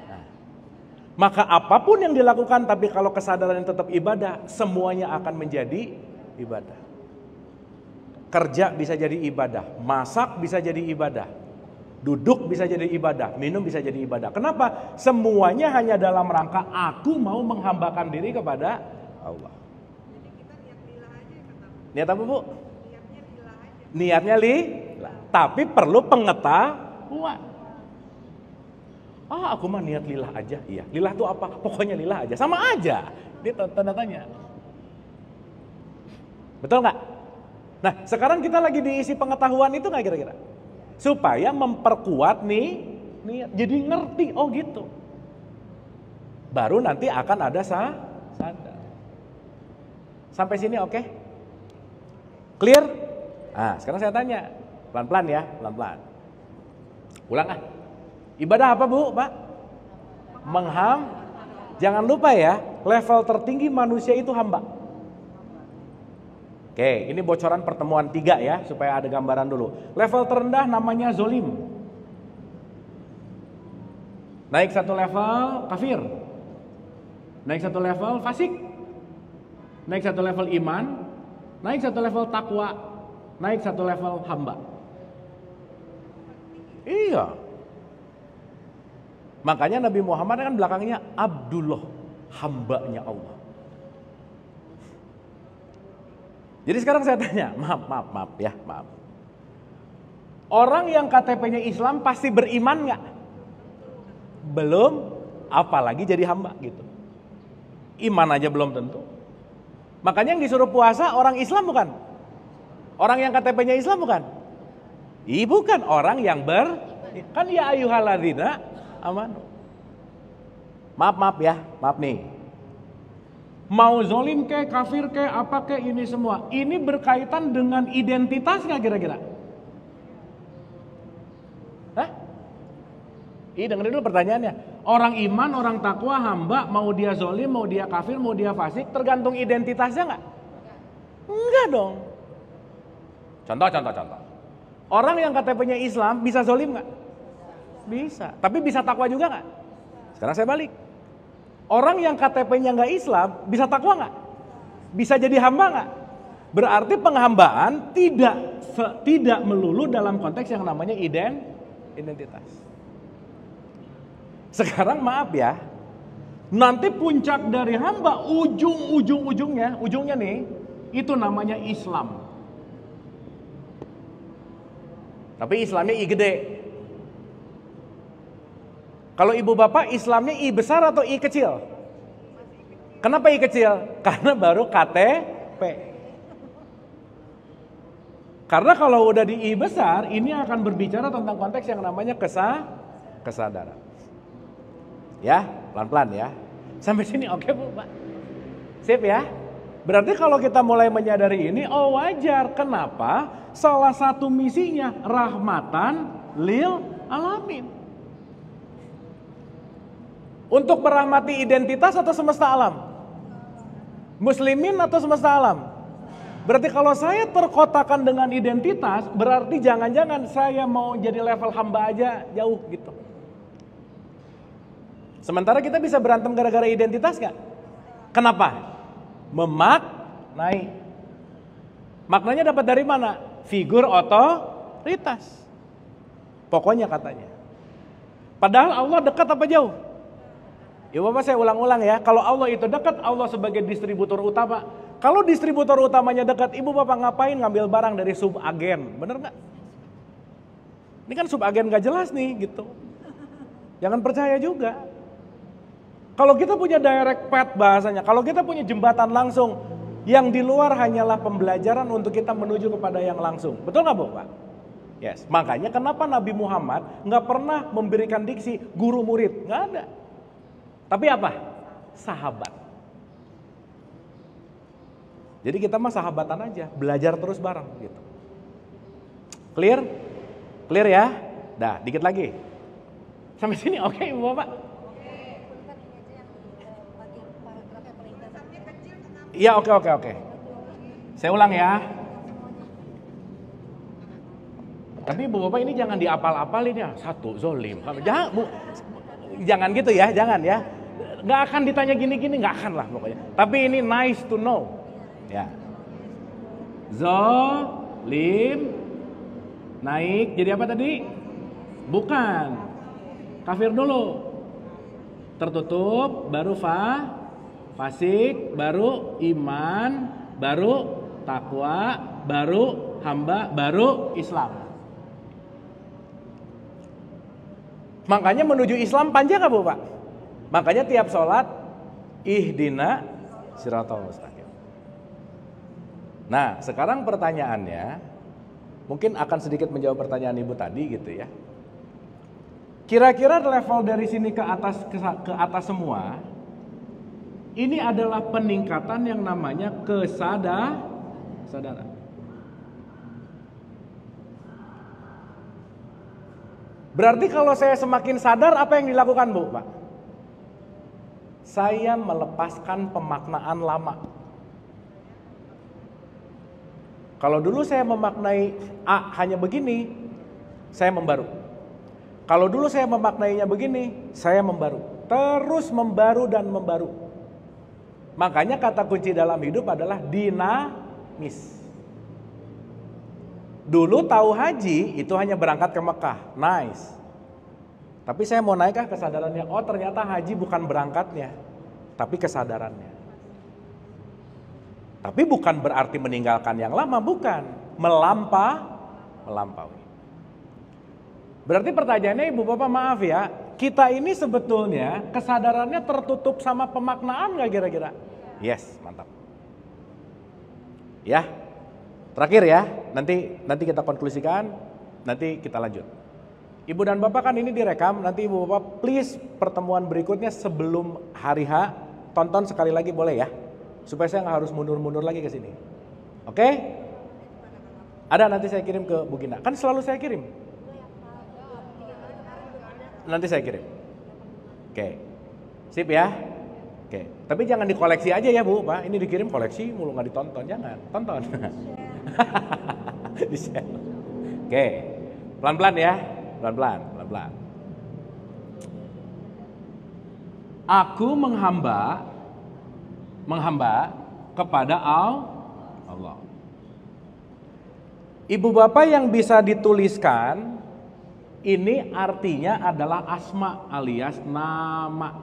Nah, maka apapun yang dilakukan tapi kalau kesadaran tetap ibadah, semuanya akan menjadi ibadah. Kerja bisa jadi ibadah, masak bisa jadi ibadah, duduk bisa jadi ibadah, minum bisa jadi ibadah. Kenapa? Semuanya hanya dalam rangka aku mau menghambakan diri kepada Allah. Jadi kita niat lillah aja kata. Niat apa, Bu? Niatnya lillah aja. Niatnya lillah, tapi perlu pengetahuan. Aku mah niat lillah aja. Iya, lillah itu apa? Pokoknya lillah aja, sama aja. Dia tanda tanya. Betul nggak? Nah, sekarang kita lagi diisi pengetahuan itu nggak kira-kira? Supaya memperkuat nih, jadi ngerti, oh gitu. Baru nanti akan ada sadar. Sampai sini oke? Clear? Nah, sekarang saya tanya, pelan-pelan ya, pelan-pelan. Ulang Ibadah apa, Bu, Pak? Jangan lupa ya, level tertinggi manusia itu hamba. Oke, ini bocoran pertemuan 3 ya, supaya ada gambaran dulu. Level terendah namanya zolim. Naik 1 level kafir. Naik 1 level fasik. Naik 1 level iman. Naik 1 level takwa. Naik 1 level hamba. Iya. Makanya Nabi Muhammad kan belakangnya Abdullah, hambanya Allah. Jadi sekarang saya tanya, maaf ya. Orang yang KTP-nya Islam pasti beriman nggak? Belum, apalagi jadi hamba gitu. Iman aja belum tentu. Makanya yang disuruh puasa orang Islam bukan? Orang yang KTP-nya Islam bukan? Bukan, orang yang kan ya ayyuhalladzina amanu. Maaf nih. Mau zolim ke, kafir ke, apa ke, ini semua. Ini berkaitan dengan identitas nggak kira-kira? Dengerin dulu pertanyaannya. Orang iman, orang takwa, hamba, mau dia zolim, mau dia kafir, mau dia fasik, tergantung identitasnya nggak? Enggak dong. Contoh. Orang yang KTP-nya Islam bisa zolim nggak? Bisa. Tapi bisa takwa juga nggak? Sekarang saya balik. Orang yang KTP-nya nggak Islam bisa takwa nggak? Bisa jadi hamba nggak? Berarti penghambaan tidak melulu dalam konteks yang namanya identitas. Sekarang maaf ya, nanti puncak dari hamba ujungnya nih, itu namanya Islam. Tapi Islamnya I gede. Kalau ibu bapak Islamnya I besar atau I kecil? Kenapa I kecil? Karena baru KTP. Karena kalau udah di I besar, ini akan berbicara tentang konteks yang namanya kesadaran. Ya, pelan-pelan ya. Sampai sini oke Bu, Pak? Sip ya? Berarti kalau kita mulai menyadari ini, oh wajar. Kenapa? Salah satu misinya rahmatan lil alamin. Untuk merahmati identitas atau semesta alam? Muslimin atau semesta alam? Berarti kalau saya terkotakan dengan identitas, berarti jangan-jangan saya mau jadi level hamba aja jauh gitu. Sementara kita bisa berantem gara-gara identitas gak? Kenapa? Memaknai. Maknanya dapat dari mana? Figur otoritas. Pokoknya katanya. Padahal Allah dekat apa jauh? Ya Bapak saya ulang-ulang ya. Kalau Allah itu dekat, Allah sebagai distributor utama. Kalau distributor utamanya dekat, Ibu Bapak ngapain ngambil barang dari subagen? Bener gak? Ini kan subagen gak jelas nih gitu. Jangan percaya juga. Kalau kita punya direct path bahasanya, kalau kita punya jembatan langsung, yang di luar hanyalah pembelajaran untuk kita menuju kepada yang langsung. Betul gak Bu Pak? Yes. Makanya kenapa Nabi Muhammad gak pernah memberikan diksi guru murid? Gak ada. Tapi apa? Sahabat. Jadi kita mah sahabatan aja, belajar terus bareng gitu. Clear? Clear ya? Dah, dikit lagi. Sampai sini oke Ibu Bapak? Iya oke. Saya ulang ya. Tapi Ibu Bapak ini jangan diapal-apalin ya. Satu, zolim. Jangan gitu ya, jangan ya. Gak akan ditanya gini-gini, gak akan lah pokoknya. Tapi ini nice to know. Ya. Zolim. Naik, jadi apa tadi? Bukan. Kafir dulu. Tertutup, baru fasik, baru iman, baru takwa, baru hamba, baru Islam. Makanya menuju Islam panjang gak Bu Pak? Makanya tiap sholat ihdina siratal mustaqim. Nah sekarang pertanyaannya, mungkin akan sedikit menjawab pertanyaan Ibu tadi gitu ya. Kira-kira level dari sini ke atas semua, ini adalah peningkatan yang namanya kesadaran. Berarti kalau saya semakin sadar, apa yang dilakukan Bu Pak? Saya melepaskan pemaknaan lama. Kalau dulu saya memaknai A hanya begini, saya membaru. Kalau dulu saya memaknainya begini, saya membaru. Terus membaru dan membaru. Makanya kata kunci dalam hidup adalah dinamis. Dulu tahu haji itu hanya berangkat ke Mekah, nice. Tapi saya mau naik kesadarannya, oh ternyata haji bukan berangkatnya, tapi kesadarannya. Tapi bukan berarti meninggalkan yang lama, bukan. Melampaui. Berarti pertanyaannya Ibu Bapak maaf ya, kita ini sebetulnya kesadarannya tertutup sama pemaknaan gak kira-kira? Yes, mantap. Ya, terakhir ya, nanti kita konklusikan, nanti kita lanjut. Ibu dan Bapak kan ini direkam, nanti Ibu Bapak please pertemuan berikutnya sebelum hari H, tonton sekali lagi boleh ya? Supaya saya nggak harus mundur-mundur lagi ke sini. Oke? Ada nanti saya kirim ke Bu Gina. Kan selalu saya kirim. Nanti saya kirim. Oke. Sip ya? Oke. Tapi jangan dikoleksi aja ya Bu, Pak. Ini dikirim koleksi mulu nggak ditonton. Jangan, tonton. Di-share. Oke. Pelan-pelan ya. Pelan-pelan. Aku menghamba kepada Allah. Ibu Bapak yang bisa dituliskan, ini artinya adalah asma alias nama.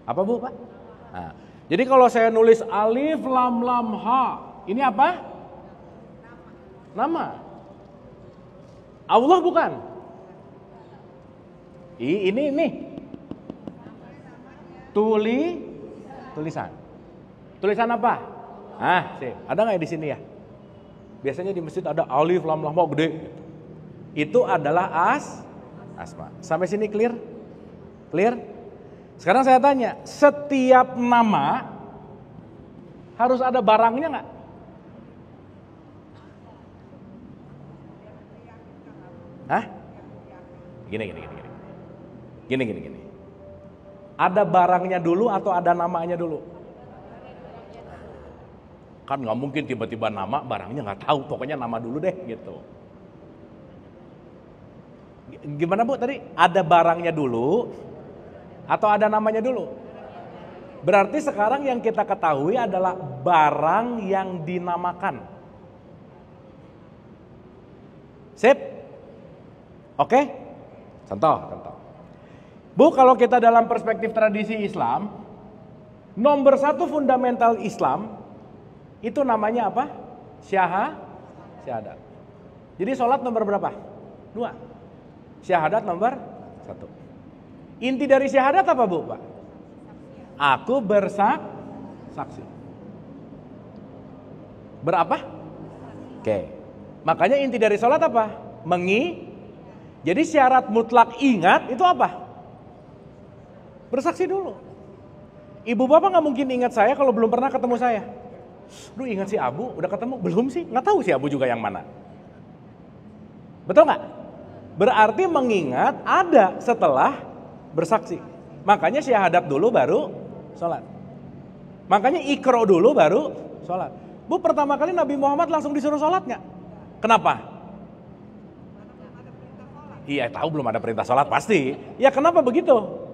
Apa Bu Pak? Nah, jadi kalau saya nulis alif lam lam ha, ini apa? Nama. Allah bukan? Ini. Tulisan. Tulisan apa? Sip. Ada nggak di sini ya? Biasanya di masjid ada alif, lam, lam, gede. Itu adalah asma. Sampai sini clear? Clear? Sekarang saya tanya, setiap nama harus ada barangnya nggak? Hah? Gini. Ada barangnya dulu atau ada namanya dulu? Kan nggak mungkin tiba-tiba nama, barangnya nggak tahu, pokoknya nama dulu deh gitu. Gimana Bu tadi? Ada barangnya dulu atau ada namanya dulu? Berarti sekarang yang kita ketahui adalah barang yang dinamakan. Sip? Oke? Contoh. Bu, kalau kita dalam perspektif tradisi Islam, nomor satu fundamental Islam itu namanya apa? Syahadat. Jadi sholat nomor berapa? 2. Syahadat nomor 1. Inti dari syahadat apa Bu, Pak? Aku bersaksi. Berapa? Oke. Makanya inti dari sholat apa? Jadi syarat mutlak ingat itu apa? Bersaksi dulu. Ibu bapak nggak mungkin ingat saya kalau belum pernah ketemu saya. Lu ingat si Abu? Udah ketemu? Belum sih? Nggak tahu si Abu juga yang mana. Betul nggak? Berarti mengingat ada setelah bersaksi. Makanya syahadat dulu baru sholat. Makanya ikro dulu baru sholat. Bu, pertama kali Nabi Muhammad langsung disuruh sholat nggak? Kenapa? Iya, tahu belum ada perintah sholat pasti. Ya kenapa begitu?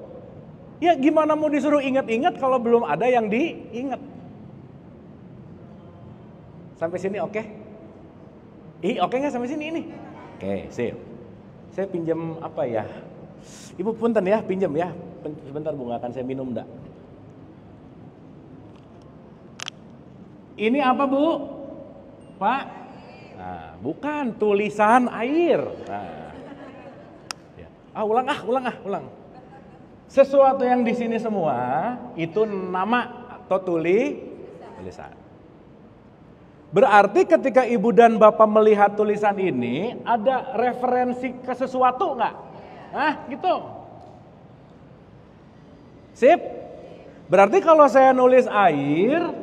Ya gimana mau disuruh ingat-ingat kalau belum ada yang diingat? Sampai sini oke? Oke nggak sampai sini ini? Oke, sip. Saya pinjam apa ya? Ibu punten ya, pinjam ya. Sebentar Bu, nggak akan saya minum enggak? Ini apa Bu? Pak? Nah, bukan tulisan air. Nah. Ya. Ulang. Sesuatu yang di sini semua itu nama atau tulisan. Berarti ketika ibu dan bapak melihat tulisan ini ada referensi ke sesuatu nggak? Gitu. Sip. Berarti kalau saya nulis air,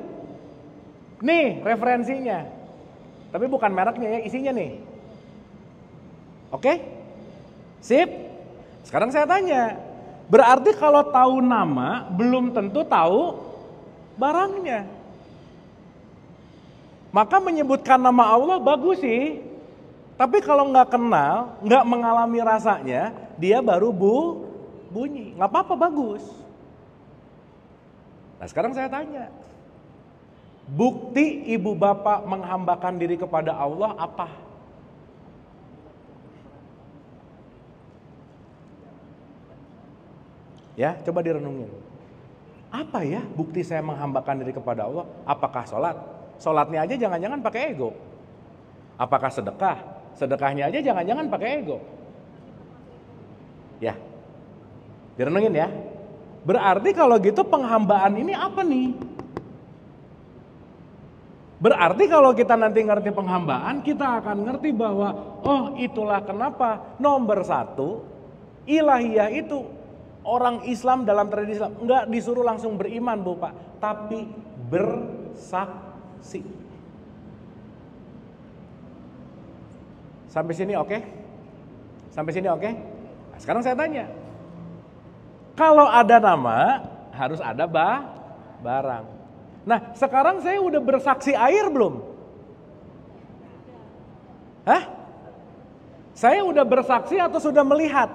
nih referensinya. Tapi bukan mereknya ya, isinya nih. Oke? Sip. Sekarang saya tanya. Berarti kalau tahu nama belum tentu tahu barangnya. Maka menyebutkan nama Allah bagus sih. Tapi kalau nggak kenal, nggak mengalami rasanya, dia baru bunyi. Nggak apa-apa, bagus. Nah sekarang saya tanya. Bukti ibu bapak menghambakan diri kepada Allah apa? Ya, coba direnungin. Apa ya bukti saya menghambakan diri kepada Allah? Apakah sholat? Sholatnya aja jangan-jangan pakai ego. Apakah sedekah? Sedekahnya aja jangan-jangan pakai ego. Ya, direnungin ya. Berarti kalau gitu penghambaan ini apa nih? Berarti kalau kita nanti ngerti penghambaan, kita akan ngerti bahwa oh itulah kenapa nomor 1 ilahiyah itu orang Islam dalam tradisi Islam enggak disuruh langsung beriman Bu Pak, tapi bersaksi. Sampai sini oke? Sampai sini oke? Nah, sekarang saya tanya. Kalau ada nama, harus ada barang. Nah, sekarang saya udah bersaksi air belum? Hah? Saya udah bersaksi atau sudah melihat?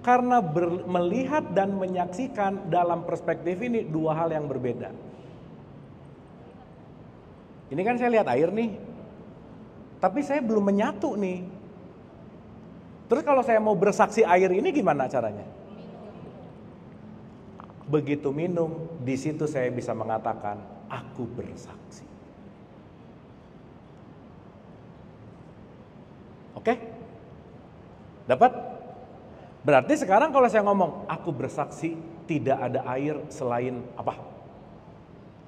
Karena melihat dan menyaksikan dalam perspektif ini dua hal yang berbeda. Ini kan saya lihat air nih, tapi saya belum menyatu nih. Terus kalau saya mau bersaksi air ini gimana caranya? Begitu minum, di situ saya bisa mengatakan, aku bersaksi. Oke? Dapat? Berarti sekarang kalau saya ngomong, aku bersaksi tidak ada air selain apa?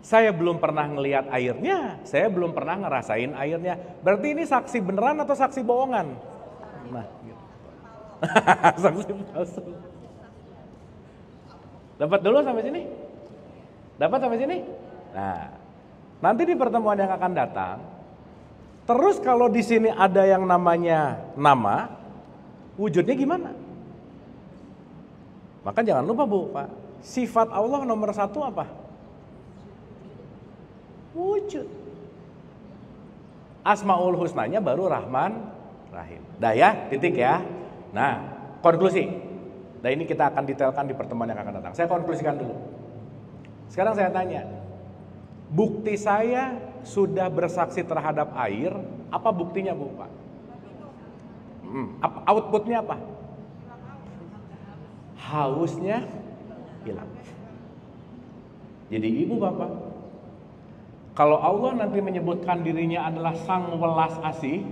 Saya belum pernah ngelihat airnya, saya belum pernah ngerasain airnya. Berarti ini saksi beneran atau saksi bohongan? Nah, gitu. Saksi palsu. Dapat dulu sampai sini? Dapat sampai sini? Nah, nanti di pertemuan yang akan datang, terus kalau di sini ada yang namanya nama, wujudnya gimana? Maka jangan lupa Bu, Pak, sifat Allah nomor 1 apa? Wujud. Asmaul Husnanya baru Rahman, Rahim. Dah ya, titik ya. Nah, konklusi. Nah ini kita akan detailkan di pertemuan yang akan datang. Saya konklusikan dulu. Sekarang saya tanya, bukti saya sudah bersaksi terhadap air, apa buktinya Bu, Pak? Outputnya apa? Hausnya hilang. Jadi Ibu Bapak, kalau Allah nanti menyebutkan dirinya adalah Sang Welas Asih,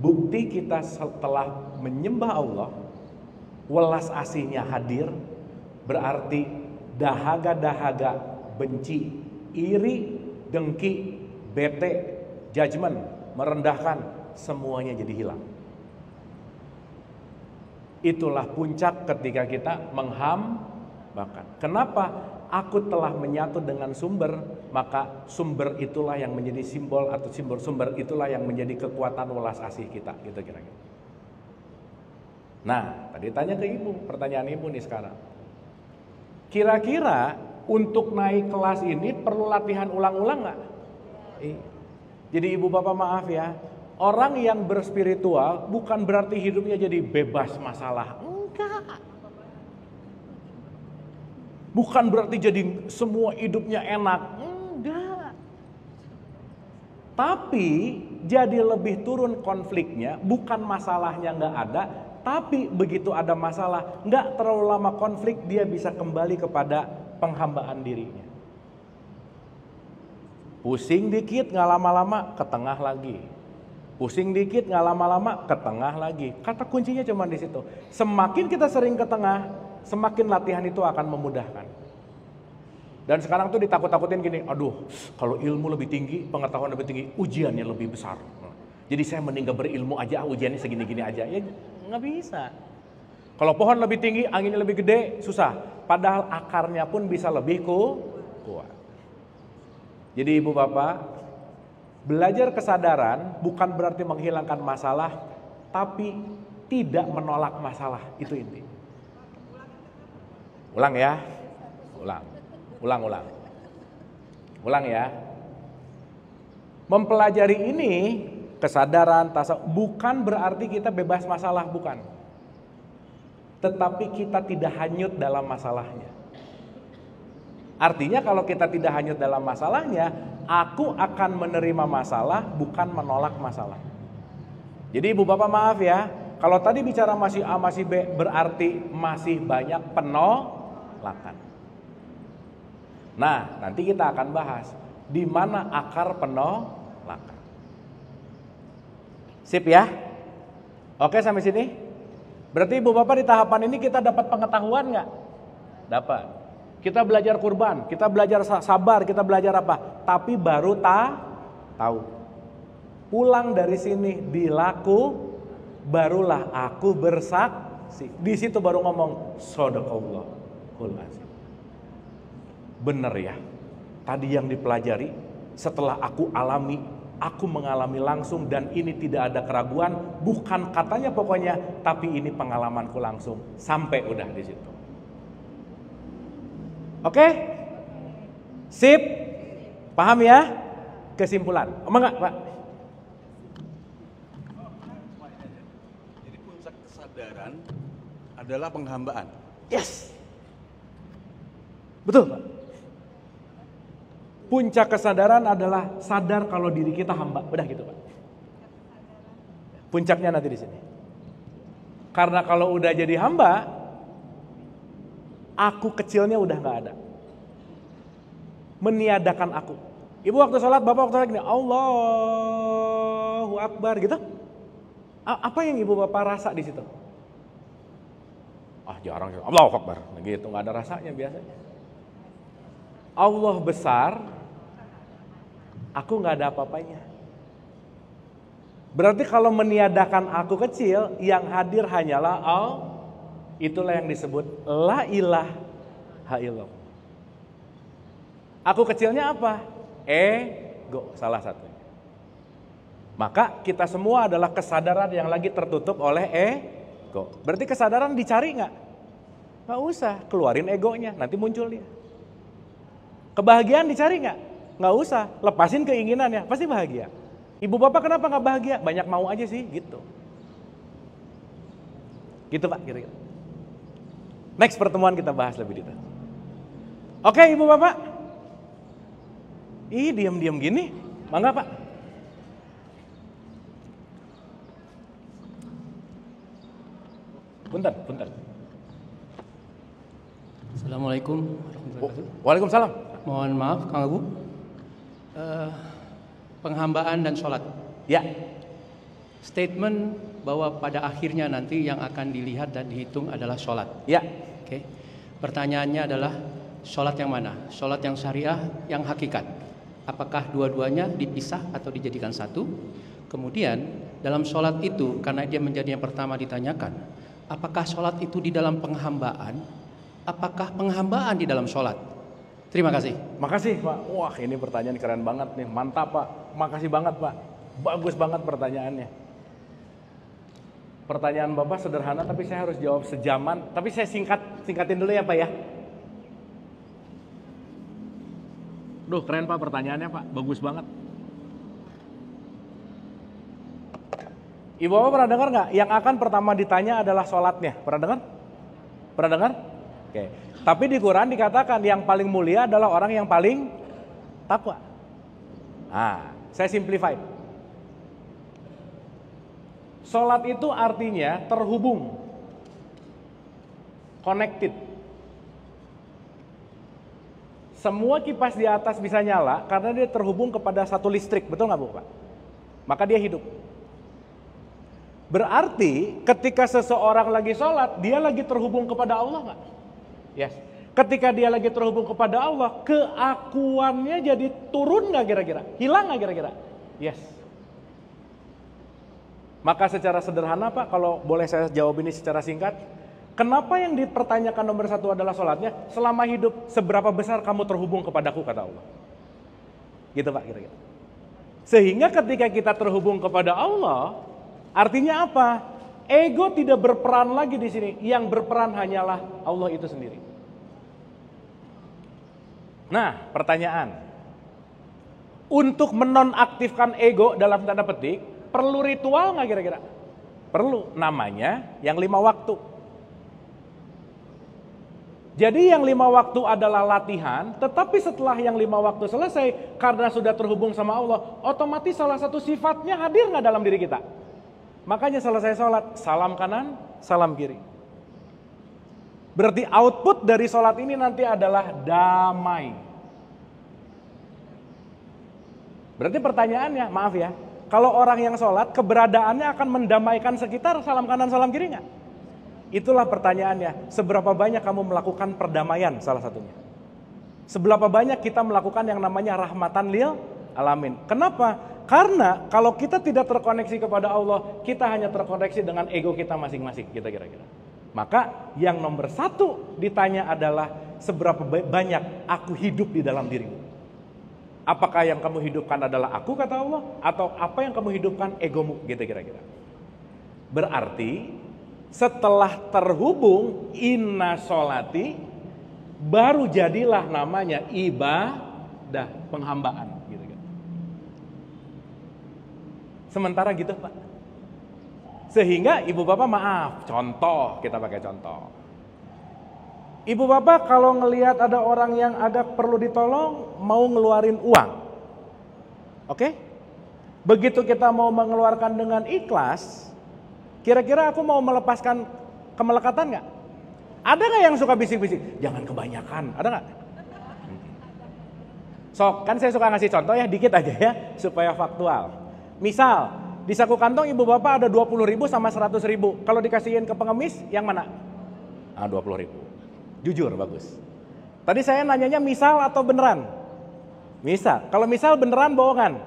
bukti kita setelah menyembah Allah, welas asihnya hadir, berarti dahaga-dahaga benci, iri, dengki, bete, judgment, merendahkan, semuanya jadi hilang. Itulah puncak ketika kita menghambakan. Kenapa? Aku telah menyatu dengan sumber, maka sumber itulah yang menjadi simbol atau sumber itulah yang menjadi kekuatan welas asih kita, gitu kira-kira. Nah, tadi tanya ke Ibu, pertanyaan Ibu nih sekarang. Kira-kira untuk naik kelas ini perlu latihan ulang-ulang nggak? Jadi Ibu Bapak maaf ya, orang yang berspiritual bukan berarti hidupnya jadi bebas masalah, enggak. Bukan berarti jadi semua hidupnya enak, enggak. Tapi jadi lebih turun konfliknya, bukan masalahnya enggak ada, tapi begitu ada masalah, enggak terlalu lama konflik, dia bisa kembali kepada penghambaan dirinya. Pusing dikit, enggak lama-lama ke tengah lagi. Pusing dikit, enggak lama-lama ke tengah lagi. Kata kuncinya cuma di situ. Semakin kita sering ke tengah, semakin latihan itu akan memudahkan. Dan sekarang tuh ditakut-takutin gini, aduh kalau ilmu lebih tinggi, pengetahuan lebih tinggi, ujiannya lebih besar. Jadi saya mending gak berilmu aja, ujiannya segini-gini aja. Ya nggak bisa. Kalau pohon lebih tinggi, anginnya lebih gede, susah. Padahal akarnya pun bisa lebih kuat. Jadi Ibu Bapak, belajar kesadaran bukan berarti menghilangkan masalah, tapi tidak menolak masalah, itu inti. Ulang ya, ulang ya. Mempelajari ini, kesadaran, bukan berarti kita bebas masalah, bukan. Tetapi kita tidak hanyut dalam masalahnya. Artinya kalau kita tidak hanyut dalam masalahnya, aku akan menerima masalah, bukan menolak masalah. Jadi Ibu Bapak maaf ya, kalau tadi bicara masih A masih B berarti masih banyak penolakan. Nah, nanti kita akan bahas di mana akar penolakan. Sip ya? Oke sampai sini? Berarti Ibu Bapak di tahapan ini kita dapat pengetahuan nggak? Dapat. Kita belajar kurban, kita belajar sabar, kita belajar apa? Tapi baru tahu. Pulang dari sini dilaku, barulah aku bersaksi. Di situ baru ngomong shadaqallahul azim. Bener ya, tadi yang dipelajari setelah aku alami, aku mengalami langsung dan ini tidak ada keraguan, bukan katanya pokoknya, tapi ini pengalamanku langsung. Sampai udah di situ. Oke? Sip? Paham ya? Kesimpulan. Enggak, Pak? Jadi puncak kesadaran adalah penghambaan. Yes. Betul, Pak. Puncak kesadaran adalah sadar kalau diri kita hamba. Udah gitu, Pak. Puncaknya nanti di sini. Karena kalau udah jadi hamba, aku kecilnya udah nggak ada. Meniadakan aku. Ibu waktu sholat, bapak waktu sholat gini, Allahu Akbar gitu. Apa yang ibu bapak rasa di situ? Jarang. Allahu Akbar. Gitu, nggak ada rasanya biasanya. Allah besar, aku nggak ada apa-apanya. Berarti kalau meniadakan aku kecil, yang hadir hanyalah Allah. Itulah yang disebut la ilaha illallah. Aku kecilnya apa? Ego, salah satunya. Maka kita semua adalah kesadaran yang lagi tertutup oleh ego. Berarti kesadaran dicari nggak? Nggak usah, keluarin egonya, nanti muncul dia. Kebahagiaan dicari nggak? Nggak usah, lepasin keinginannya, pasti bahagia. Ibu bapak kenapa nggak bahagia? Banyak mau aja sih, gitu. Gitu Pak, kira-kira. Next pertemuan kita bahas lebih detail. Oke ibu bapak. Ih diam-diam gini, mangga Pak. Punten. Assalamualaikum warahmatullahi wabarakatuh. Waalaikumsalam. Mohon maaf Kang Abu. Penghambaan dan sholat. Ya. Statement bahwa pada akhirnya nanti yang akan dilihat dan dihitung adalah sholat. Ya. Oke. Pertanyaannya adalah sholat yang mana? Sholat yang syariah, yang hakikat. Apakah dua-duanya dipisah atau dijadikan satu? Kemudian dalam sholat itu, karena dia menjadi yang pertama ditanyakan, apakah sholat itu di dalam penghambaan? Apakah penghambaan di dalam sholat? Terima kasih. Makasih Pak. Wah ini pertanyaan keren banget nih. Mantap Pak. Makasih banget Pak. Bagus banget pertanyaannya. Pertanyaan Bapak sederhana tapi saya harus jawab sejaman. Tapi saya singkatin dulu ya Pak ya. Duh keren Pak pertanyaannya Pak. Bagus banget. Ibu Bapak pernah dengar nggak? Yang akan pertama ditanya adalah sholatnya. Pernah dengar? Pernah dengar? Oke. Tapi di Quran dikatakan yang paling mulia adalah orang yang paling takwa. Nah, saya simplify. Sholat itu artinya terhubung, connected. Semua kipas di atas bisa nyala karena dia terhubung kepada satu listrik, betul nggak Bu Pak? Maka dia hidup. Berarti ketika seseorang lagi sholat, dia lagi terhubung kepada Allah nggak? Yes. Ketika dia lagi terhubung kepada Allah, keakuannya jadi turun nggak kira-kira? Hilang nggak kira-kira? Yes. Maka secara sederhana Pak, kalau boleh saya jawab ini secara singkat, kenapa yang dipertanyakan nomor satu adalah sholatnya? Selama hidup, seberapa besar kamu terhubung kepadaku, kata Allah. Gitu Pak kira-kira. Sehingga ketika kita terhubung kepada Allah, artinya apa? Ego tidak berperan lagi di sini. Yang berperan hanyalah Allah itu sendiri. Nah, pertanyaan. Untuk menonaktifkan ego dalam tanda petik, perlu ritual nggak kira-kira? Perlu. Namanya yang 5 waktu. Jadi yang 5 waktu adalah latihan, tetapi setelah yang 5 waktu selesai, karena sudah terhubung sama Allah, otomatis salah satu sifatnya hadir nggak dalam diri kita? Makanya selesai sholat, salam kanan, salam kiri. Berarti output dari sholat ini nanti adalah damai. Berarti pertanyaannya, maaf ya, kalau orang yang sholat, keberadaannya akan mendamaikan sekitar, salam kanan, salam kiri nggak? Itulah pertanyaannya, seberapa banyak kamu melakukan perdamaian salah satunya. Seberapa banyak kita melakukan yang namanya rahmatan lil alamin. Kenapa? Karena kalau kita tidak terkoneksi kepada Allah, kita hanya terkoneksi dengan ego kita masing-masing, kita kira-kira. Maka yang nomor satu ditanya adalah seberapa banyak aku hidup di dalam dirimu. Apakah yang kamu hidupkan adalah aku, kata Allah, atau apa yang kamu hidupkan egomu, gitu kira-kira. Berarti setelah terhubung inna sholati, baru jadilah namanya ibadah, penghambaan. Sementara gitu Pak. Sehingga ibu bapak maaf, contoh, kita pakai contoh. Ibu bapak kalau ngelihat ada orang yang agak perlu ditolong, mau ngeluarin uang. Oke? Begitu kita mau mengeluarkan dengan ikhlas, kira-kira aku mau melepaskan kemelekatan nggak? Ada nggak yang suka bisik-bisik? Jangan kebanyakan, ada nggak? So, kan saya suka ngasih contoh ya, dikit aja ya, supaya faktual. Misal, di saku kantong ibu bapak ada 20.000 sama 100.000. Kalau dikasihin ke pengemis, yang mana? 20.000. Jujur, bagus. Tadi saya nanyanya misal atau beneran? Misal. Kalau misal beneran bohongan?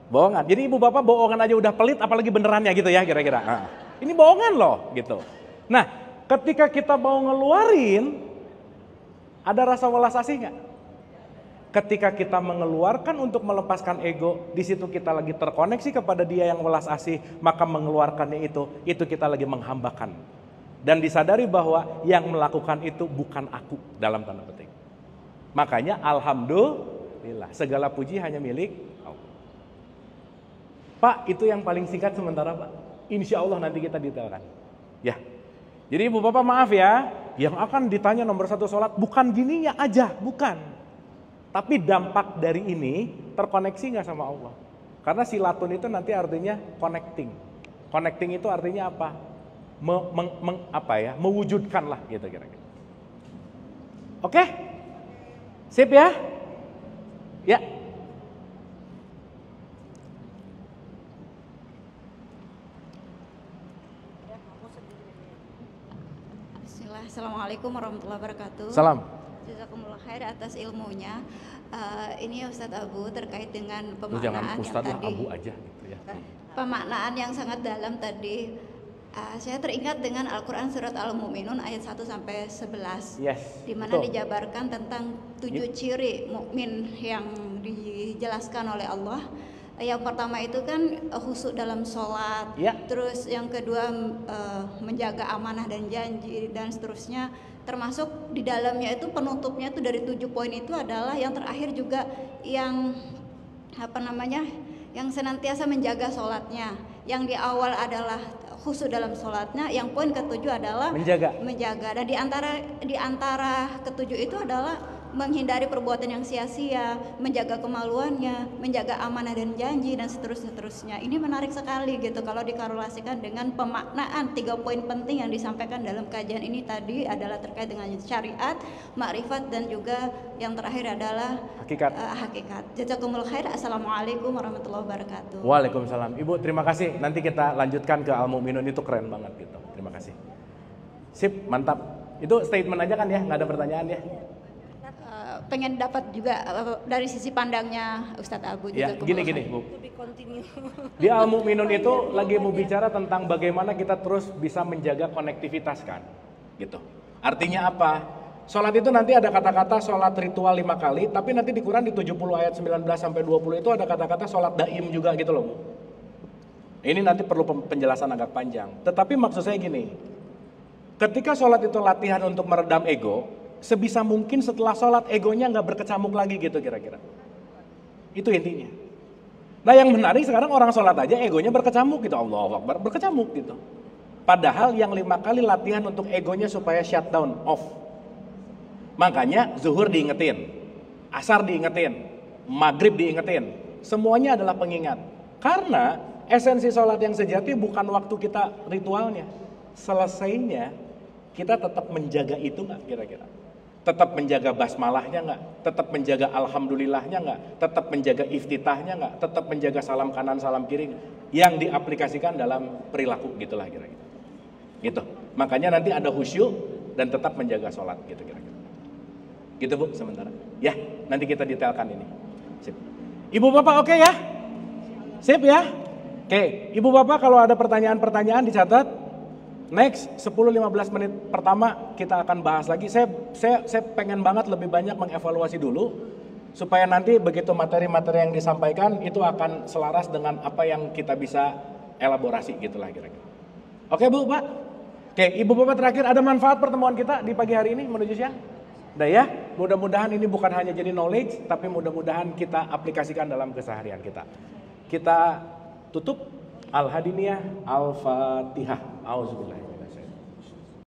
Bohongan. Jadi ibu bapak bohongan aja udah pelit, apalagi benerannya gitu ya kira-kira. Nah, ini bohongan loh gitu. Nah, ketika kita mau ngeluarin, ada rasa welas asih nggak? Ketika kita mengeluarkan untuk melepaskan ego, di situ kita lagi terkoneksi kepada Dia yang welas asih, maka mengeluarkannya itu kita lagi menghambakan. Dan disadari bahwa yang melakukan itu bukan aku dalam tanda petik. Makanya alhamdulillah, segala puji hanya milik Allah. Pak, itu yang paling singkat sementara Pak. Insya Allah nanti kita detailkan. Ya. Jadi ibu bapak maaf ya, yang akan ditanya nomor 1 sholat bukan gininya aja, bukan. Tapi dampak dari ini terkoneksi nggak sama Allah? Karena silatun itu nanti artinya connecting. Connecting itu artinya apa? Mewujudkan lah gitu kira-kira. Oke? Sip ya? Ya. Bismillah, Assalamualaikum warahmatullahi wabarakatuh. Salam. Jazakumullah khair atas ilmunya. Ini Ustadz Abu terkait dengan Lu pemaknaan jangan yang Ustadz lah, tadi. Abu aja gitu ya. Pemaknaan yang sangat dalam tadi. Saya teringat dengan Al-Quran surat Al-Mu'minun ayat 1 sampai 11. Yes. Di mana betul. dijabarkan tentang 7 ciri mukmin yang dijelaskan oleh Allah. Yang pertama itu kan khusyuk dalam sholat, Ya. terus yang kedua menjaga amanah dan janji dan seterusnya. Termasuk di dalamnya itu penutupnya itu dari 7 poin itu adalah yang terakhir juga yang yang senantiasa menjaga sholatnya. Yang di awal adalah khusyuk dalam sholatnya, yang poin ketujuh adalah menjaga. Dan di antara ketujuh itu adalah menghindari perbuatan yang sia-sia, menjaga kemaluannya, menjaga amanah dan janji dan seterusnya. Ini menarik sekali gitu kalau dikorelasikan dengan pemaknaan 3 poin penting yang disampaikan dalam kajian ini tadi adalah terkait dengan syariat, makrifat dan juga yang terakhir adalah hakikat. Jazakumullah khair. Assalamualaikum warahmatullahi wabarakatuh. Waalaikumsalam. Ibu terima kasih. Nanti kita lanjutkan ke Al-Mu'minun, itu keren banget gitu. Terima kasih. Sip, mantap. Itu statement aja kan ya, nggak ada pertanyaan ya? Pengen dapat juga dari sisi pandangnya Ustadz Abu juga. Ya, gini Bu. Di Al-Mu'minun itu lagi mau bicara tentang bagaimana kita terus bisa menjaga konektivitas kan. Gitu. Artinya apa? Sholat itu nanti ada kata-kata sholat ritual 5 kali, tapi nanti di Quran di 70 ayat 19 sampai 20 itu ada kata-kata sholat daim juga gitu loh Bu. Ini nanti perlu penjelasan agak panjang. Tetapi maksud saya gini, ketika sholat itu latihan untuk meredam ego, sebisa mungkin setelah sholat egonya nggak berkecamuk lagi gitu kira-kira. Itu intinya. Nah yang menarik sekarang orang sholat aja egonya berkecamuk gitu, Allahu Akbar, berkecamuk gitu. Padahal yang 5 kali latihan untuk egonya supaya shutdown, off. Makanya zuhur diingetin, asar diingetin, maghrib diingetin. Semuanya adalah pengingat. Karena esensi sholat yang sejati bukan waktu kita ritualnya. Selesainya kita tetap menjaga itu nggak kira-kira? Tetap menjaga basmalahnya nggak? Tetap menjaga alhamdulillahnya nggak? Tetap menjaga iftitahnya nggak? Tetap menjaga salam kanan salam kiri yang diaplikasikan dalam perilaku gitulah kira-kira. Gitu. Makanya nanti ada khusyuk dan tetap menjaga sholat gitu kira-kira. Gitu Bu sementara. Ya, nanti kita detailkan ini. Sip. Ibu bapak oke ya? Sip ya? Oke, ibu bapak kalau ada pertanyaan-pertanyaan dicatat. Next 10-15 menit pertama kita akan bahas lagi. Saya pengen banget lebih banyak mengevaluasi dulu supaya nanti begitu materi-materi yang disampaikan itu akan selaras dengan apa yang kita bisa elaborasi gitulah kira-kira. Oke Bu, Pak. Oke, Ibu Bapak terakhir, ada manfaat pertemuan kita di pagi hari ini menuju siang? Udah ya, mudah-mudahan ini bukan hanya jadi knowledge, tapi mudah-mudahan kita aplikasikan dalam keseharian kita. Kita tutup. Al-Hadiniyah, Al-Fatihah. Auzubillah.